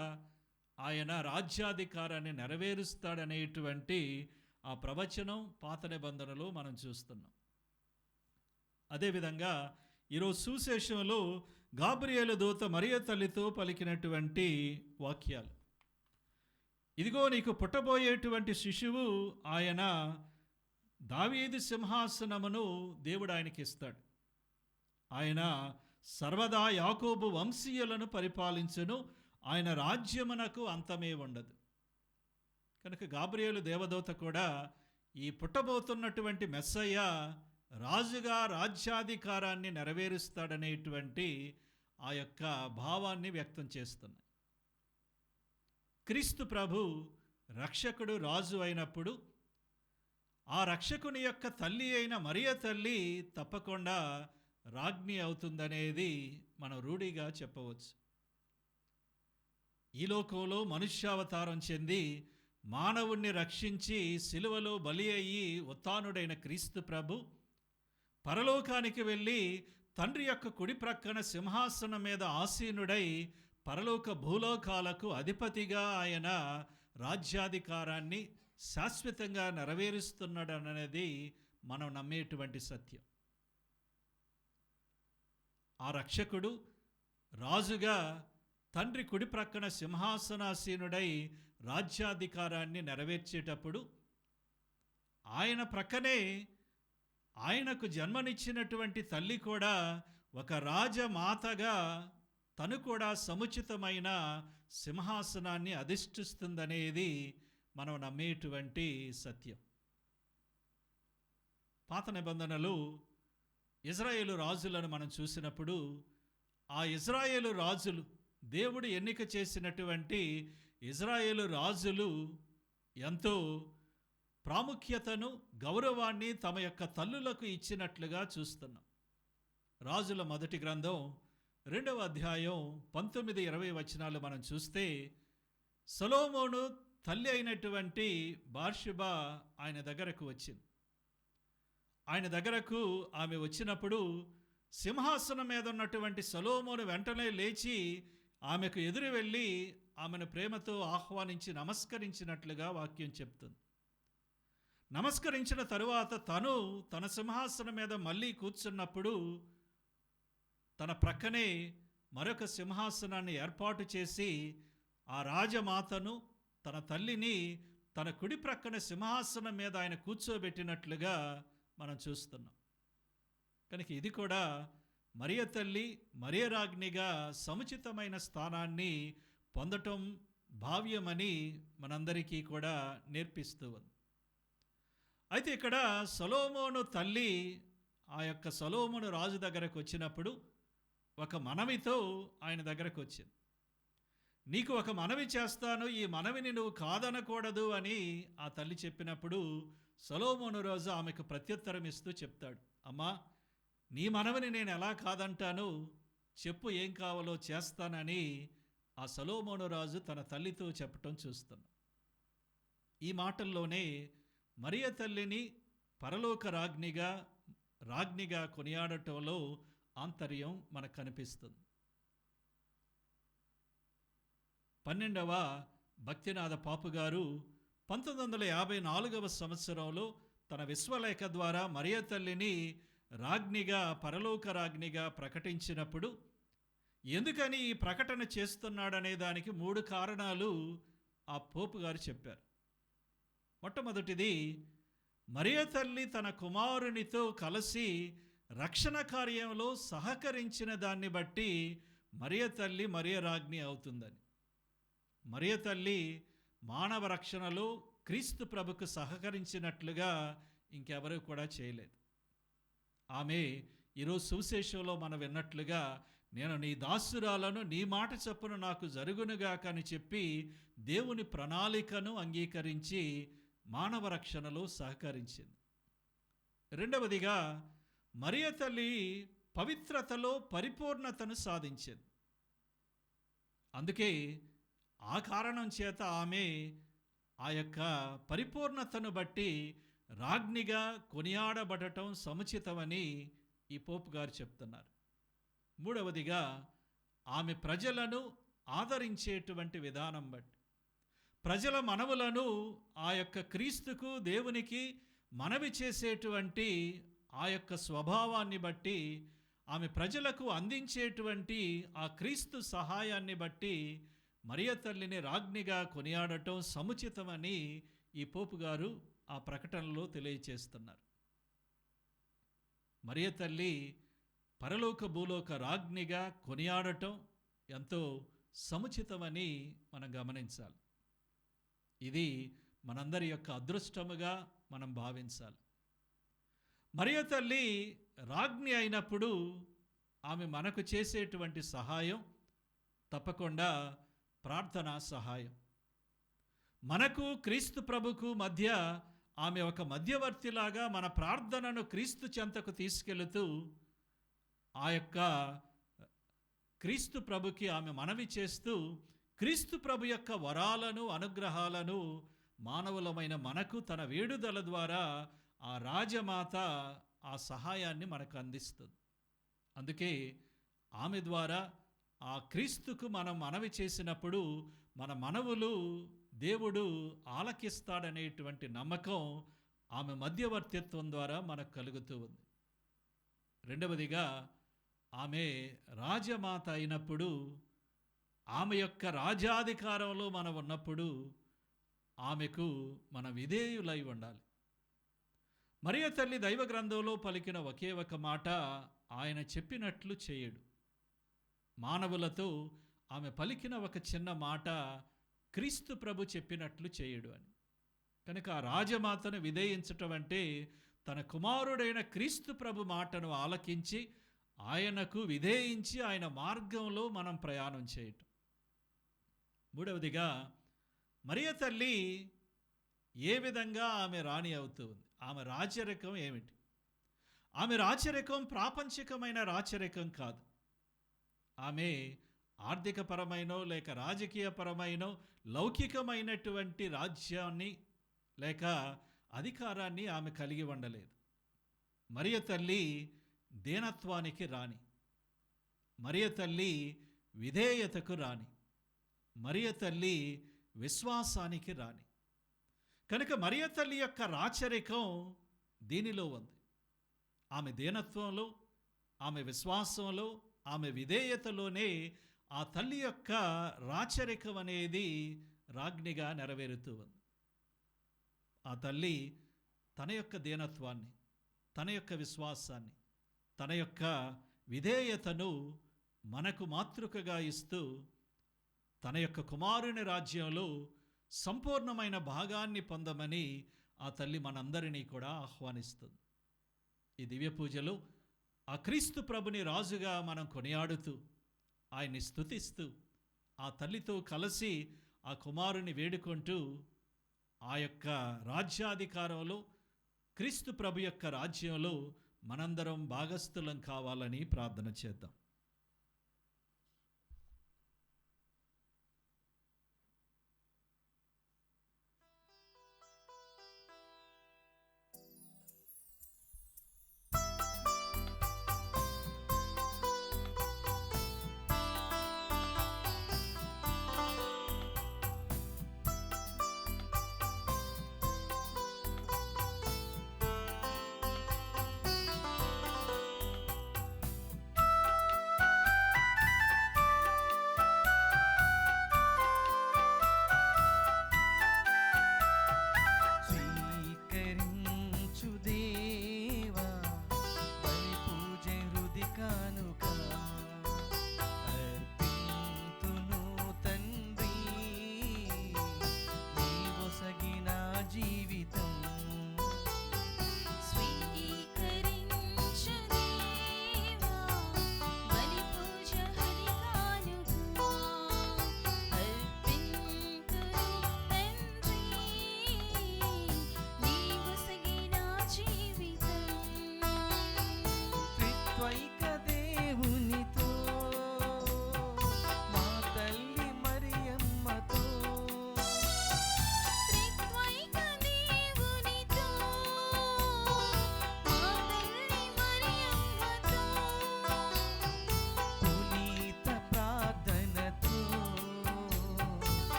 ఆయన రాజ్యాధికారాన్ని నెరవేరుస్తాడనేటువంటి ఆ ప్రవచనం పాత నిబంధనలో మనం చూస్తున్నాం. అదేవిధంగా ఈరోజు సువిశేషంలో గాబ్రియేలు దూత మరియ తల్లితో పలికినటువంటి వాక్యాలు. ఇదిగో నీకు పుట్టబోయేటువంటి శిశువు ఆయన దావీదు సింహాసనమును దేవుడు ఆయనకి ఇస్తాడు. ఆయన సర్వదా యాకోబు వంశీయులను పరిపాలించును, ఆయన రాజ్యమునకు అంతమే ఉండదు. కనుక గాబ్రియేలు దేవదూత కూడా ఈ పుట్టబోతున్నటువంటి మెస్సయ్య రాజుగా రాజ్యాధికారాన్ని నెరవేరుస్తాడనేటువంటి ఆ యొక్క భావాన్ని వ్యక్తం చేస్తున్నాయి. క్రీస్తు ప్రభు రక్షకుడు రాజు అయినప్పుడు ఆ రక్షకుని యొక్క తల్లి అయిన మరియ తల్లి తప్పకుండా రాజ్ఞి అవుతుందనేది మనం రూఢిగా చెప్పవచ్చు. ఈ లోకంలో మనుష్యావతారం చెంది మానవుణ్ణి రక్షించి సిలువలో బలి అయ్యి ఉత్థానుడైన క్రీస్తు ప్రభు పరలోకానికి వెళ్ళి తండ్రి యొక్క కుడి ప్రక్కన సింహాసనం మీద ఆసీనుడై పరలోక భూలోకాలకు అధిపతిగా ఆయన రాజ్యాధికారాన్ని శాశ్వతంగా నెరవేరుస్తున్నాడనేది మనం నమ్మేటువంటి సత్యం. ఆ రక్షకుడు రాజుగా తండ్రి కుడి ప్రక్కన సింహాసనాసీనుడై రాజ్యాధికారాన్ని నెరవేర్చేటప్పుడు ఆయన ప్రక్కనే ఆయనకు జన్మనిచ్చినటువంటి తల్లి కూడా ఒక రాజమాతగా తను కూడా సముచితమైన సింహాసనాన్ని అధిష్ఠిస్తుందనేది మనం నమ్మేటువంటి సత్యం. పాత నిబంధనలు ఇజ్రాయేలు రాజులను మనం చూసినప్పుడు ఆ ఇజ్రాయేలు రాజులు దేవుడు ఎన్నిక చేసినటువంటి ఇజ్రాయేలు రాజులు ఎంతో ప్రాముఖ్యతను గౌరవాన్ని తమ యొక్క తల్లులకు ఇచ్చినట్లుగా చూస్తున్నాం. రాజుల మొదటి గ్రంథం 2వ అధ్యాయం 19-20 వచనాలు మనం చూస్తే సొలొమోను తల్లి అయినటువంటి బార్షిబా ఆయన దగ్గరకు వచ్చింది. ఆయన దగ్గరకు ఆమె వచ్చినప్పుడు సింహాసనం మీద ఉన్నటువంటి సొలొమోను వెంటనే లేచి ఆమెకు ఎదురు వెళ్ళి ఆమెను ప్రేమతో ఆహ్వానించి నమస్కరించినట్లుగా వాక్యం చెప్తుంది. నమస్కరించిన తరువాత తన సింహాసనం మీద మళ్ళీ కూర్చున్నప్పుడు తన ప్రక్కనే మరొక సింహాసనాన్ని ఏర్పాటు చేసి ఆ రాజమాతను తన తల్లిని తన కుడి ప్రక్కన సింహాసనం మీద ఆయన కూర్చోబెట్టినట్లుగా మనం చూస్తున్నాం. కనుక ఇది కూడా మరియ తల్లి మరియ రాజ్ఞిగా సముచితమైన స్థానాన్ని పొందటం భావ్యమని మనందరికీ కూడా నేర్పిస్తూ ఉంది. అయితే ఇక్కడ సొలొమోను తల్లి ఆ యొక్క సొలొమోను రాజు దగ్గరకు వచ్చినప్పుడు ఒక మనవితో ఆయన దగ్గరకు వచ్చింది. నీకు ఒక మనవి చేస్తాను, ఈ మనవిని నువ్వు కాదనకూడదు అని ఆ తల్లి చెప్పినప్పుడు సొలొమోను రాజు ఆమెకు ప్రత్యుత్తరం ఇస్తూ చెప్తాడు, అమ్మా నీ మనవిని నేను ఎలా కాదంటాను, చెప్పు ఏం కావాలో చేస్తానని ఆ సొలొమోను రాజు తన తల్లితో చెప్పటం చూస్తున్నాం. ఈ మాటల్లోనే మరియ తల్లిని పరలోక రాజ్ఞిగా రాజ్ఞిగా కొనియాడటంలో ఆంతర్యం మనకు కనిపిస్తుంది. 12వ భక్తినాథ పాపు గారు 1954 సంవత్సరంలో తన విశ్వలేఖ ద్వారా మరియ తల్లిని రాజ్ఞిగా, పరలోక రాజ్ఞిగా ప్రకటించినప్పుడు ఎందుకని ఈ ప్రకటన చేస్తున్నాడనే దానికి 3 కారణాలు ఆ పోపు గారు చెప్పారు. మొట్టమొదటిది, మరియ తల్లి తన కుమారునితో కలిసి రక్షణ కార్యంలో సహకరించిన దాన్ని బట్టి మరియ తల్లి మరియ రాజ్ఞి అవుతుందని. మరియ తల్లి మానవ రక్షణలో క్రీస్తు ప్రభుకు సహకరించినట్లుగా ఇంకెవరూ కూడా చేయలేదు. ఆమె ఈరోజు సువిశేషంలో మనం విన్నట్లుగా, నేను నీ దాసురాలను, నీ మాట చొప్పున నాకు జరుగునుగాక అని చెప్పి దేవుని ప్రణాళికను అంగీకరించి మానవ రక్షణలో సహకరించింది. రెండవదిగా, మరియ తల్లి పవిత్రతలో పరిపూర్ణతను సాధించింది. అందుకే ఆ కారణం చేత ఆమె ఆ యొక్క పరిపూర్ణతను బట్టి రాజ్ఞిగా కొనియాడబడటం సముచితమని ఈ పోపు గారు చెప్తున్నారు. మూడవదిగా, ఆమె ప్రజలను ఆదరించేటువంటి విధానం బట్టి, ప్రజల మనవులను ఆ యొక్క క్రీస్తుకు, దేవునికి మనవి చేసేటువంటి ఆ యొక్క స్వభావాన్ని బట్టి, ఆమె ప్రజలకు అందించేటువంటి ఆ క్రీస్తు సహాయాన్ని బట్టి మరియ తల్లిని రాజ్ఞిగా కొనియాడటం సముచితమని ఈ పోపు గారు ఆ ప్రకటనలో తెలియచేస్తున్నారు. మరియ తల్లి పరలోక భూలోక రాజ్ఞిగా కొనియాడటం ఎంతో సముచితమని మనం గమనించాలి. ఇది మనందరి యొక్క అదృష్టముగా మనం భావించాలి. మరియ తల్లి రాజ్ఞి అయినప్పుడు ఆమె మనకు చేసేటువంటి సహాయం తప్పకుండా ప్రార్థనా సహాయం. మనకు క్రీస్తు ప్రభుకు మధ్య ఆమె ఒక మధ్యవర్తిలాగా మన ప్రార్థనను క్రీస్తు చెంతకు తీసుకెళుతూ ఆ యొక్క క్రీస్తు ప్రభుకి ఆమె మనవి చేస్తూ క్రీస్తు ప్రభు యొక్క వరాలను, అనుగ్రహాలను మానవులమైన మనకు తన వేడుదల ద్వారా ఆ రాజమాత ఆ సహాయాన్ని మనకు అందిస్తుంది. అందుకే ఆమె ద్వారా ఆ క్రీస్తుకు మనం మనవి చేసినప్పుడు మన మనవులు దేవుడు ఆలకిస్తాడనేటువంటి నమ్మకం ఆమె మధ్యవర్తిత్వం ద్వారా మనకు కలుగుతూ ఉంది. రెండవదిగా, ఆమె రాజమాత అయినప్పుడు, ఆమె యొక్క రాజ్యాధికారంలో మనం ఉన్నప్పుడు ఆమెకు మన విధేయులై ఉండాలి. మరియ తల్లి దైవ గ్రంథంలో పలికిన ఒకే ఒక మాట, ఆయన చెప్పినట్లు చేయడు. మానవులతో ఆమె పలికిన ఒక చిన్న మాట, క్రీస్తు ప్రభు చెప్పినట్లు చేయడు అని. కనుక ఆ రాజమాతను విధేయించటం అంటే తన కుమారుడైన క్రీస్తు ప్రభు మాటను ఆలకించి ఆయనకు విధేయించి ఆయన మార్గంలో మనం ప్రయాణం చేయటం. మూడవదిగా, మరియ తల్లి ఏ విధంగా ఆమె రాణి అవుతుంది? ఆమె రాచరికం ఏమిటి? ఆమె రాచరికం ప్రాపంచికమైన రాచరికం కాదు. ఆమె ఆర్థికపరమైనో లేక రాజకీయపరమైనో లౌకికమైనటువంటి రాజ్యాన్ని లేక అధికారాన్ని ఆమె కలిగి ఉండలేదు. మరియ తల్లి దీనత్వానికి రాణి, మరియ తల్లి విధేయతకు రాణి, మరియ తల్లి విశ్వాసానికి రాణి. కనుక మరియ తల్లి యొక్క రాచరికం దీనిలో ఉంది. ఆమె దీనత్వంలో, ఆమె విశ్వాసంలో, ఆమె విధేయతలోనే ఆ తల్లి యొక్క రాచరికం అనేది రాజ్ఞిగా నెరవేరుతూ ఉంది. ఆ తల్లి తన యొక్క దీనత్వాన్ని, తన యొక్క విశ్వాసాన్ని, తన యొక్క విధేయతను మనకు మాతృకగా ఇస్తూ తన యొక్క కుమారుని రాజ్యంలో సంపూర్ణమైన భాగాన్ని పొందమని ఆ తల్లి మనందరినీ కూడా ఆహ్వానిస్తుంది. ఈ దివ్య పూజలో ఆ క్రీస్తు ప్రభుని రాజుగా మనం కొనియాడుతూ ఆయన్ని స్తుతిస్తూ ఆ తల్లితో కలిసి ఆ కుమారుని వేడుకుంటూ ఆ యొక్క రాజ్యాధికారంలో, క్రీస్తు ప్రభు యొక్క రాజ్యంలో మనందరం భాగస్థులం కావాలని ప్రార్థన చేద్దాం.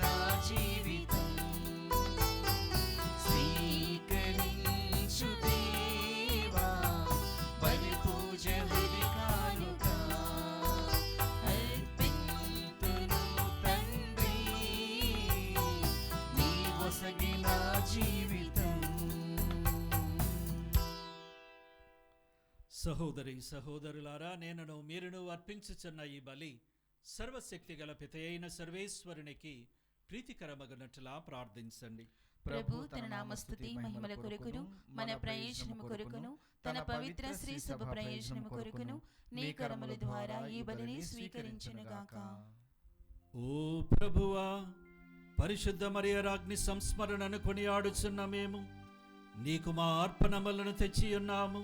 నా జీవితం స్వీకరించు దేవా బలి పూజ హృది కానుక అర్పింతును తండ్రి నీ ఒసగి నా జీవితం. సహోదరి సహోదరులారా, నేనును మీరును అర్పించుచున్న ఈ బలి సర్వశక్తి గల పితయైన సర్వేశ్వరునికి ప్రీతికరమగునట్లా ప్రార్థించండి. ప్రభు తన నామస్తుతి మహిమల కొరకును మన ప్రయోజనము కొరకును తన పవిత్ర శ్రీ సభ ప్రయోజనము కొరకును నీ కరముల ద్వారా ఈ బలిని స్వీకరించునుగాక. ఓ ప్రభువా, పరిశుద్ధ మరియ రాజ్ఞి సంస్మరణను కొనియాడుచున్న మేము నీకు మా అర్పణములను తెచ్చియున్నాము.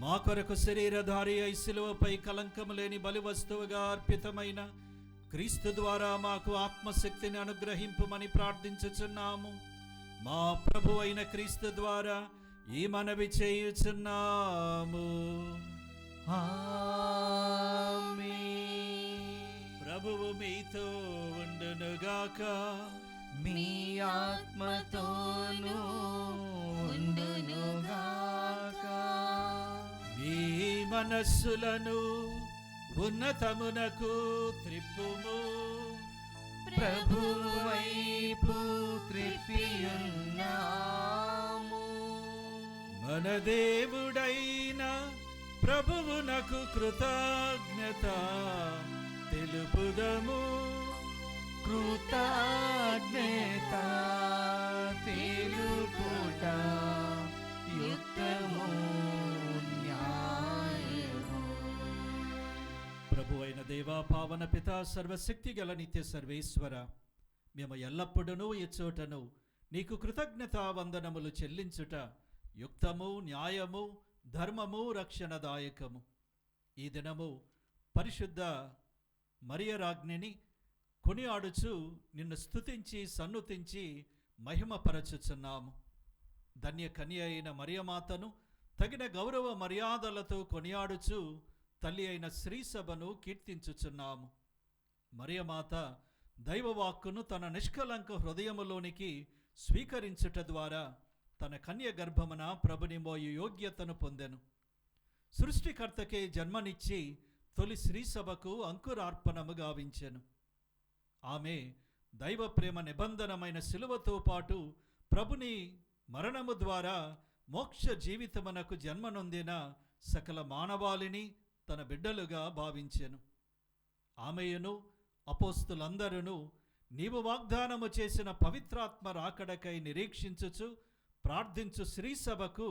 మా కొరకు శరీరధారి అయి శిలువపై కలంకము లేని బలి వస్తువుగా అర్పితమైన క్రీస్తు ద్వారా మాకు ఆత్మశక్తిని అనుగ్రహింపుమని ప్రార్థించుచున్నాము. మా ప్రభు అయిన క్రీస్తు ద్వారా ఈ మనవి చేయుచున్నాము. ఆమేన్. ప్రభువు మీతో ఉండునుగాక. మీ ఆత్మతోనూ ఉండునుగాక. మీ మనస్సులను ఉన్నతమునకు త్రిప్పుము. ప్రభువు వైపు త్రిప్పియున్నాము. మన దేవుడైన ప్రభువునకు కృతజ్ఞత తెలుపుదము. కృతజ్ఞత తెలుపుట యుక్తము న్యాయము. ప్రభు అయిన దేవా, పావన పిత, సర్వశక్తి గల నిత్య సర్వేశ్వర, మేము ఎల్లప్పుడూ ఎచ్చోటను నీకు కృతజ్ఞత వందనములు చెల్లించుట యుక్తము, న్యాయము, ధర్మము, రక్షణదాయకము. ఈ దినము పరిశుద్ధ మరియ రాజ్ఞిని కొనియాడుచు నిన్ను స్తుతించి సన్నుతించి మహిమపరచుచున్నాము. ధన్య కన్య అయిన మరియమాతను తగిన గౌరవ మర్యాదలతో కొనియాడుచు తల్లి అయిన శ్రీసభను కీర్తించుచున్నాము. మరియమాత దైవవాక్కును తన నిష్కలంక హృదయములోనికి స్వీకరించుట ద్వారా తన కన్య గర్భమున ప్రభుని మోయు యోగ్యతను పొందెను. సృష్టికర్తకే జన్మనిచ్చి తొలి శ్రీసభకు అంకురార్పణము గావించెను. ఆమె దైవ ప్రేమ నిబంధనమైన శిలువతో పాటు ప్రభుని మరణము ద్వారా మోక్ష జీవితమునకు జన్మనొందిన సకల మానవాళిని తన బిడ్డలుగా భావించెను. ఆమెయును అపోస్తులందరూ నీవు వాగ్దానము చేసిన పవిత్రాత్మ రాకడకై నిరీక్షించుచు ప్రార్థించు శ్రీసభకు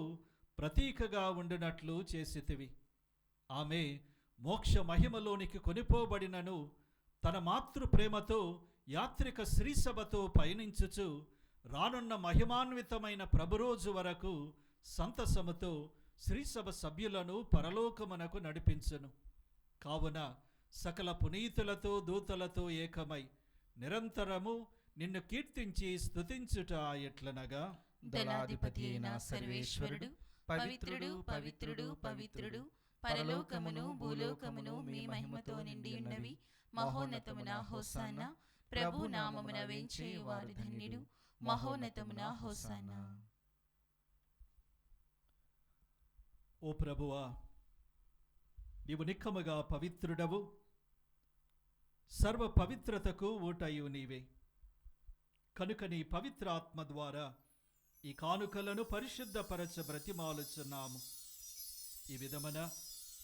ప్రతీకగా ఉండునట్లు చేసితివి. ఆమె మోక్ష మహిమలోనికి కొనిపోబడినను తన మాతృ ప్రేమతో యాత్రిక శ్రీసభతో పయనించుచు రానున్న మహిమాన్వితమైన ప్రభురోజు వరకు సంతసముతో శ్రీసభ సభ్యులను పరలోకమునకు నడిపించును. కావున సకల పునీతులతో దూతలతో ఏకమై నిరంతరము నిన్ను కీర్తించి స్తుతించుట ఎట్లనగా, దళాధిపతి అయిన సర్వేశ్వరుడు పవిత్రుడు పవిత్రుడు పవిత్రుడు, పరలోకమును భూలోకమును మీ మహిమతో నిండి ఉన్నవి. మహోన్నతమున హోసానా, ప్రభు నామమున వేంచేవారు ధన్యుడు. మహోన్నతమున హోసానా. ఓ ప్రభువా, నీవు నిక్కముగా పవిత్రుడవు, సర్వ పవిత్రతకు ఊటయు నీవే. కనుక నీ పవిత్ర ఆత్మ ద్వారా ఈ కానుకలను పరిశుద్ధపరచ బ్రతిమాలుచున్నాము. ఈ విధమున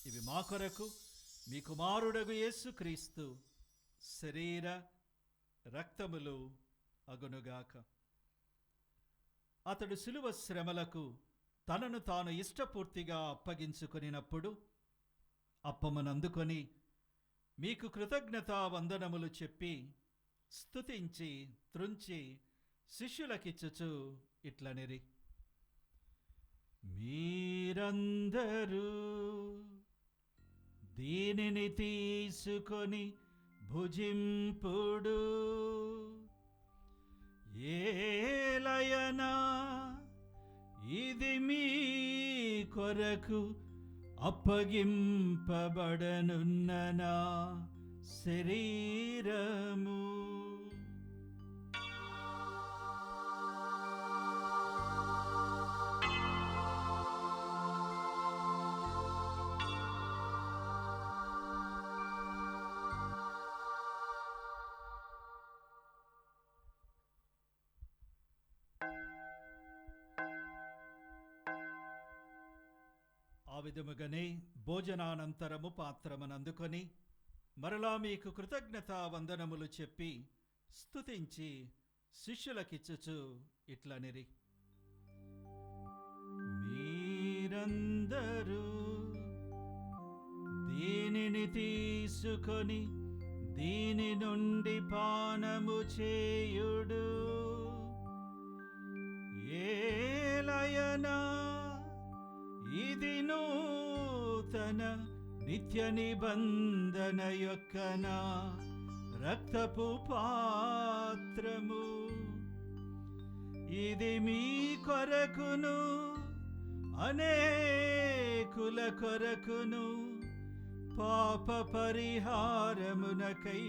ఇవి మా కొరకు మీ కుమారుడగు యేసుక్రీస్తు శరీర రక్తములు అగునుగాక. అతడు శిలువ శ్రమలకు తనను తాను ఇష్టపూర్తిగా అప్పగించుకొనినప్పుడు అప్పమునందుకొని మీకు కృతజ్ఞతా వందనములు చెప్పి స్తుతించి త్రుంచి శిష్యులకిచ్చుచు ఇట్లనిరి, మీరందరూ దీనిని తీసుకొని భుజింపుడు. ఏలయనా ఇది మీ కొరకు అప్పగింపబడనున్న నా శరీరము. ఆ విధముగానే భోజనానంతరము పాత్రమునందుకొని మరలా మీకు కృతజ్ఞతా వందనములు చెప్పి స్తుతించి శిష్యులకిచ్చుచు ఇట్లనిరి, మీరందరూ దీనిని తీసుకొని దీని నుండి పానము చేయుడు. ఏలయనా ఇది నూతన నిత్య నిబంధన యొక్క నా రక్తపు పాత్రము. ఇది మీ కొరకును అనేకుల కొరకును పాప పరిహారమునకై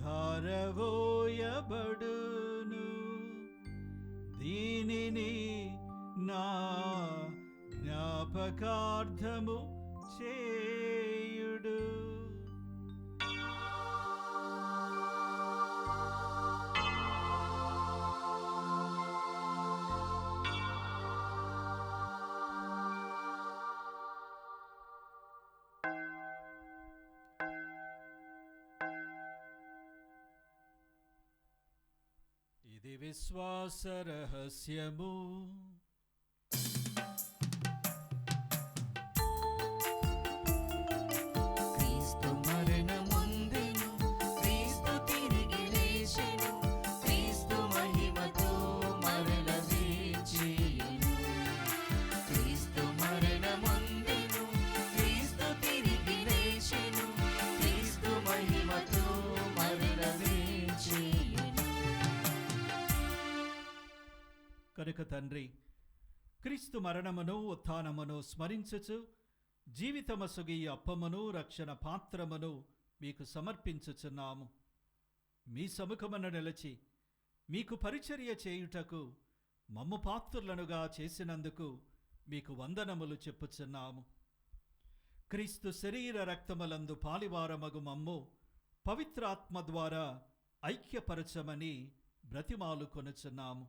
ధారవోయబడును. దీనిని నా జ్ఞాపకార్థము చేయుడు. ఇది విశ్వాస రహస్యము. క్రీస్తు మరణముందెను, క్రీస్తు తిరిగి లేచెను, క్రీస్తు మహిమతో మరల లేచెను. క్రీస్తు మరణముందెను, క్రీస్తు తిరిగి లేచెను, క్రీస్తు మహిమతో మరల లేచెను. కనుక తండ్రి, క్రీస్తు మరణమును ఉత్థానమును స్మరించుచు జీవితమసుగి ఈ అప్పమును రక్షణ పాత్రమును మీకు సమర్పించుచున్నాము. మీ సముఖమున నిలిచి మీకు పరిచర్య చేయుటకు మమ్ము పాత్రులనుగా చేసినందుకు మీకు వందనములు చెప్పుచున్నాము. క్రీస్తు శరీర రక్తములందు పాలివారమగు మమ్ము పవిత్రాత్మ ద్వారా ఐక్యపరచమని బ్రతిమాలు కొనుచున్నాము.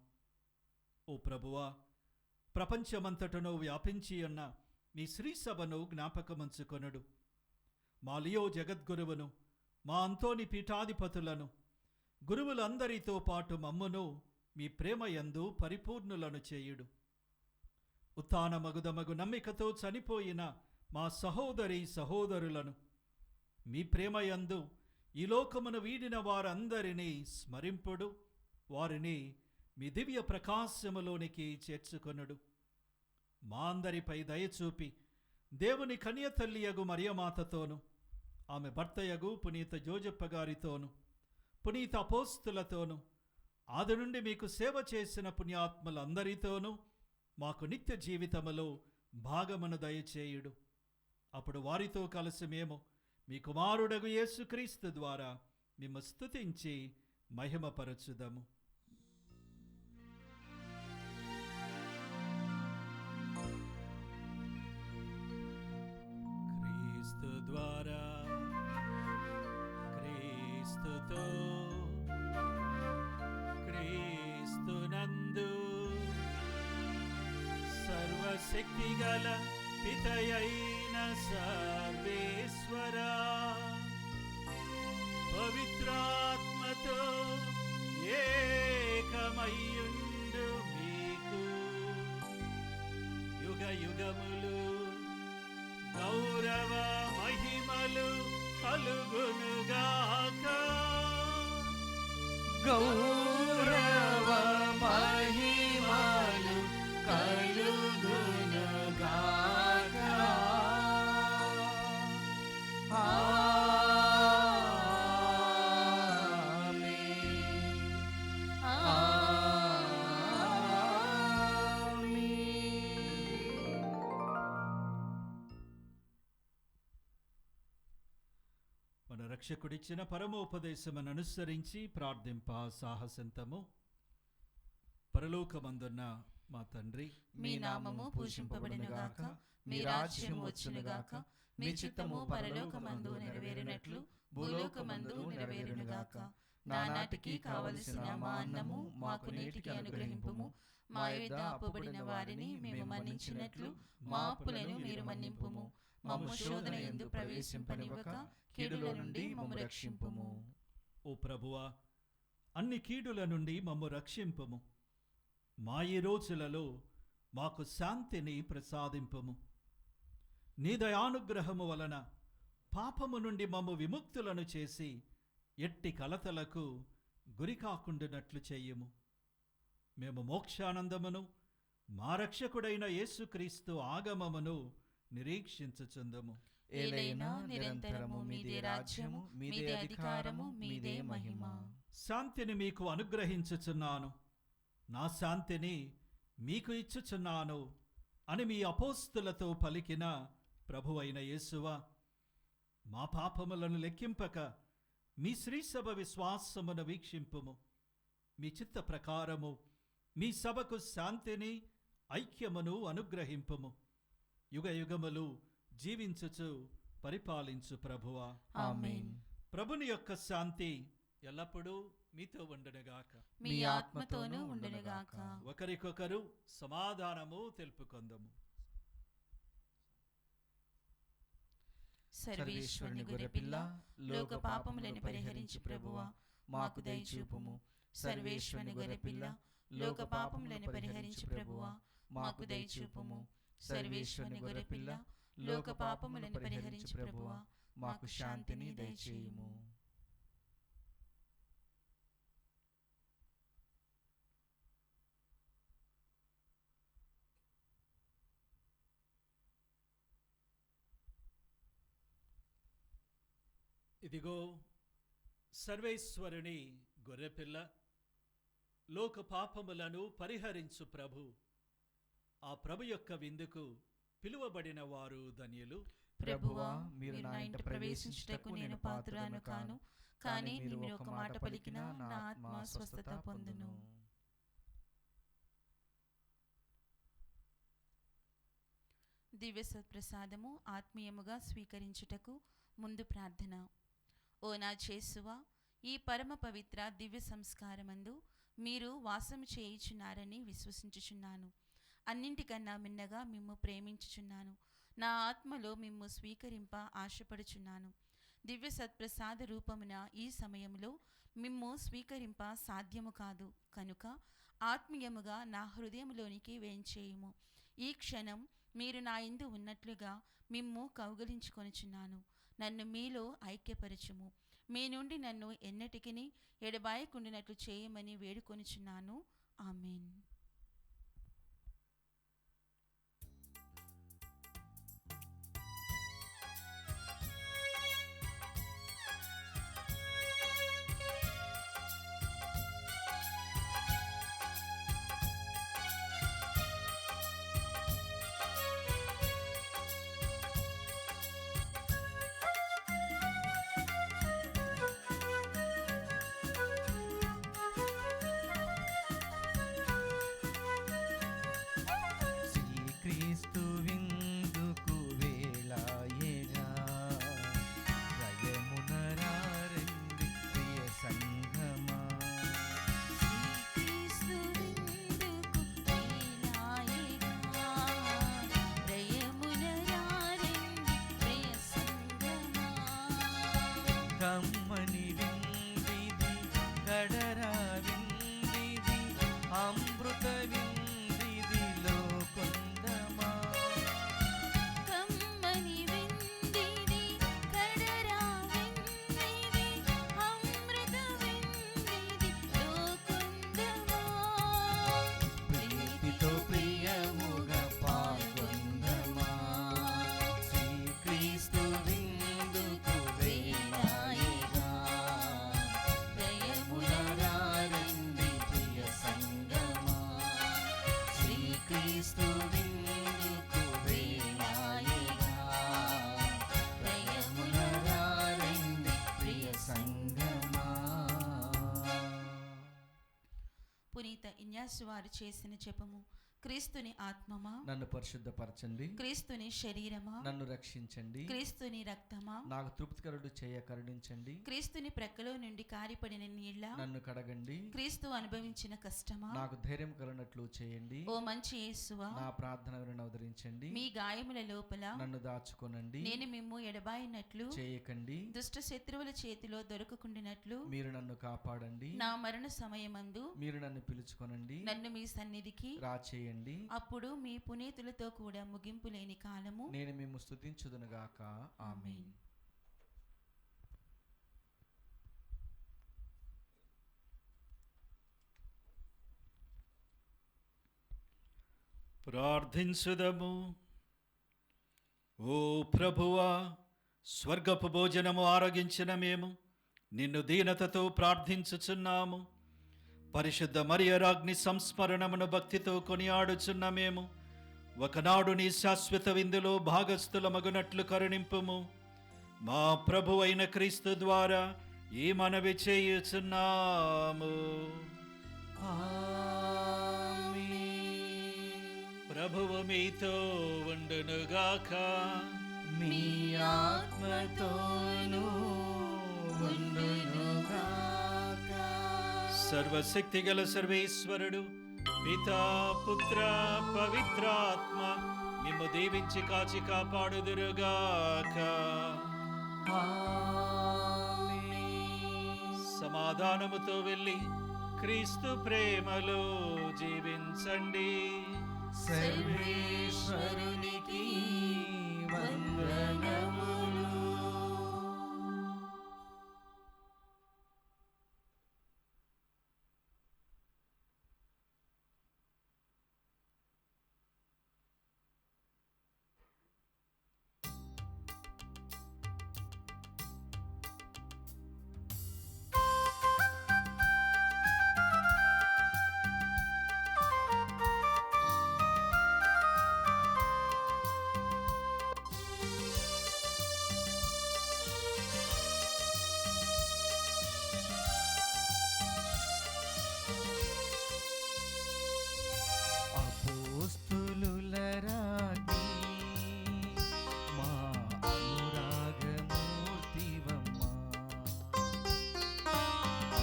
ఓ ప్రభువా, ప్రపంచమంతటను వ్యాపించి ఉన్న మీ శ్రీసభను జ్ఞాపకముంచుకొనుడు. మా లియో జగద్గురువును, మా అంతోని పీఠాధిపతులను, గురువులందరితో పాటు మమ్మును మీ ప్రేమయందు పరిపూర్ణులను చేయుడు. ఉత్థానమగుదమగు నమ్మికతో చనిపోయిన మా సహోదరి సహోదరులను మీ ప్రేమయందు ఈ లోకమును వీడిన వారందరినీ స్మరింపుడు. వారిని మీ దివ్య ప్రకాశములోనికి చేర్చుకొనుడు. మా అందరిపై దయచూపి దేవుని కన్యతల్లియగు మరియమాతతోను, ఆమె భర్తయగు పునీత జోజప్ప గారితోను, పునీత అపోస్తులతోను, ఆది నుండి మీకు సేవ చేసిన పుణ్యాత్ములందరితోనూ మాకు నిత్య జీవితములో భాగమును దయచేయుడు. అప్పుడు వారితో కలిసి మేము మీ కుమారుడగు యేసుక్రీస్తు ద్వారా మిమ్ము స్తుతించి మహిమపరచుదము. క్రీస్తు ద్వారా, క్రీస్తుతో, క్రీస్తునందు సర్వశక్తిగల పితయైన సర్వేశ్వరా, పవిత్రాత్మతో ఏకమయ్యుండు మీకు యుగ యుగములు గౌరవ మహిమలు కలుగునుగాక. గౌరవ మహిమలు కలుగునుగాక. మన రక్షకుడిచ్చిన పరమోపదేశమును అనుసరించి ప్రార్థింప సాహసంతము. పరలోకమందున్న మా తండ్రి, మీ నామము పూజింపబడునుగాక, మీ రాజ్యము వచ్చునుగాక, మీ చిత్తము పరలోకమందు నెరవేరినట్లు భూలోకమందు నెరవేరునుగాక. నానాటికి కావలసిన మా అన్నము మాకు నేటికి అనుగ్రహింపుము. మా యొద్ద అప్పుబడిన వారిని మేము మన్నించినట్లు మా అప్పులను మీరు మన్నింపుము. మమ్ము శోధన యందు ప్రవేశింపనివ్వక కీడులో నుండి మమ్ము రక్షింపుము. ఓ ప్రభువా, అన్ని కీడుల నుండి మమ్ము రక్షింపుము. మా ఈ రోజులలో మాకు శాంతిని ప్రసాదింపుము. నీ దయానుగ్రహము వలన పాపము నుండి మమ్ము విముక్తులను చేసి ఎట్టి కలతలకు గురికాకుండునట్లు చెయ్యము. మేము మోక్షానందమును మా రక్షకుడైన యేసుక్రీస్తు ఆగమమును నిరీక్షించుచుందము. ఏలైనా నిరంతరము మీదే రాజ్యము, మీదే అధికారము, మీదే మహిమ. శాంతిని మీకు అనుగ్రహించుచున్నాను, నా శాంతిని మీకు ఇచ్చుచున్నాను అని మీ అపోస్తులతో పలికిన ప్రభువైన యేసువా, మా పాపములను లెక్కింపక మీ శ్రీసభ విశ్వాసమును వీక్షింపుము. మీ చిత్త ప్రకారము మీ సభకు శాంతిని ఐక్యమును అనుగ్రహింపుము. యుగ యుగములు జీవించుచు పరిపాలించు ప్రభువా, ఆమేన్. ప్రభుని యొక్క శాంతి ఎల్లప్పుడూ మీతో ఉండునుగాక, మీ ఆత్మతోనూ ఉండునుగాక. ఒకరికొకరు సమాధానము తెలుపుకొందము. సర్వేశ్వరుని గొర్రెపిల్ల, లోక పాపములను పరిహరించు ప్రభువా, మాకు దయచూపుము. సర్వేశ్వరుని గొర్రెపిల్ల, లోక పాపములను పరిహరించు ప్రభువా, మాకు దయచూపుము. సర్వేశ్వరుని గొర్రెపిల్ల, లోక పాపములను పరిహరించు ప్రభువా, మాకు శాంతిని దయచేయుము. ఇదిగో సర్వేశ్వరుని గొర్రెపిల్ల, లోక పాపములను పరిహరించు ప్రభు. ఆ ప్రభు యొక్క విందుకు పిలువబడిన వారు ధన్యులు. ప్రభువా, మీరు నా ఇంట ప్రవేశించుటకు నేను పాత్రురాను కాను, కానీ మీరు ఒక మాట పలికినా నా ఆత్మ స్వస్థత పొందును. దివ్య సత్ప్రసాదము ఆత్మీయముగా స్వీకరించుటకు ముందు ప్రార్థన. ఓ నా యేసువా, ఈ పరమ పవిత్ర దివ్య సంస్కారమందు మీరు వాసము చేయుచున్నారని విశ్వసించుచున్నాను. అన్నింటికన్నా మిన్నగా మిమ్ము ప్రేమించుచున్నాను. నా ఆత్మలో మిమ్ము స్వీకరింప ఆశపడుచున్నాను. దివ్య సత్ప్రసాద రూపమున ఈ సమయంలో మిమ్ము స్వీకరింప సాధ్యము కాదు కనుక ఆత్మీయముగా నా హృదయములోనికి వేంచేయుము. ఈ క్షణం మీరు నా యందు ఉన్నట్లుగా మిమ్ము కౌగలించుకొనుచున్నాను. నన్ను మీలో ఐక్యపరచుము. మీ నుండి నన్ను ఎన్నటికిని ఎడబాయకుండినట్లు చేయమని వేడుకొనుచున్నాను. ఆమేన్. క్రీస్తు విందుకు వేళాయేగా, రయమున రారండి ప్రియ సంఘమా. శ్రీక్రీస్తు విందుకు వేళాయెగా, రయమున రారండి ప్రియ సంగమా. కమ్మని విందిది కడరా విందిది, అమృత విందిది లోకొందమా. కమ్మని విందిది కడరా విందిది, అమృత విందిది లోకొందమా. ప్రీతితో ప్రియముగా పాల్గొందమా. శ్రీక్రీస్తు విందుకు వేళాయెగా, రయమున రారండి ప్రియ సంగమా. శ్రీక్రీస్తు విందుకు వేళాయెగా, రయమున రారండి ప్రియ సంగమా. పునీత ఇన్యాసు వారు చేసిన జపము. క్రీస్తుని ఆత్మమా, నన్ను పరిశుద్ధపరచండి. క్రీస్తుని శరీరమా, నన్ను రక్షించండి. క్రీస్తుని రక్తమా, నాకు తృప్తికరుడు చేయ కరుణించండి. క్రీస్తుని ప్రక్కలో నుండి కారిపడిన నీళ్ల, నన్ను కడగండి. క్రీస్తు అనుభవించిన కష్టమా, నాకు ధైర్యం కలిగినట్లు చేయండి. ఓ మంచి యేసువా, నా ప్రార్థన వినను అవతరించండి. మీ గాయముల లోపల నన్ను దాచుకొనండి. నేను మిమ్ము ఎడబాయినట్లు చేయకండి. దుష్ట శత్రువుల చేతిలో దొరకకుండినట్లు మీరు నన్ను కాపాడండి. నా మరణ సమయమందు మీరు నన్ను పిలుచుకొనండి. నన్ను మీ సన్నిధికి రాచేయండి. అప్పుడు మీ పునీతులతో కూడా ముగింపు లేని కాలము నేను మిమ్ము స్తుతించుదునుగాక. ఆమేన్. ప్రార్థించుదము. ఓ ప్రభువా, స్వర్గపు భోజనము ఆరగించిన మేము నిన్ను దీనతతో ప్రార్థించుచున్నాము. పరిశుద్ధ మరియరాజ్ఞి సంస్మరణమును భక్తితో కొనియాడుచున్న మేము ఒకనాడు నీ శాశ్వత విందులో భాగస్థులమగునట్లు కరుణింపుము. మా ప్రభు అయిన క్రీస్తు ద్వారా ఈ మనవి చేయుచున్నాము. ప్రభువు మీతో ఉండునుగాక. మీ ఆత్మతోనూ ఉండునుగాక. సర్వశక్తిగల సర్వేశ్వరుడు పితా పుత్ర పవిత్రాత్మ మిమ్ము దీవించి కాచి కాపాడుదురుగాక. సమాధానముతో వెళ్ళి క్రీస్తు ప్రేమలో జీవించండి. సర్వేశ్వరునికి వందనములు. అపోస్తులుల రాజ్ఞి మా అనురాగమూర్తివమ్మా.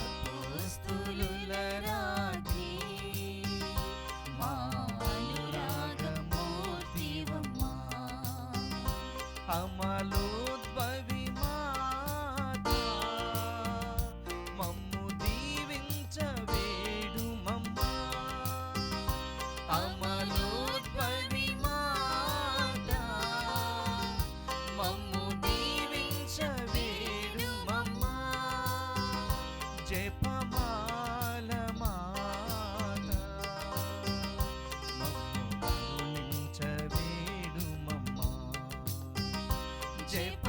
అపోస్తులుల రాజ్ఞి మా అనురాగమూర్తివమ్మా. అమలోద్భవి మాతా మమ్ము దీవించవేడుమమ్మా. అమలోద్భవి మాతా మమ్ము దీవించవేడుమమ్మా. జపమాల మాతా మమ్ము కరుణించవేడుమమ్మా. జప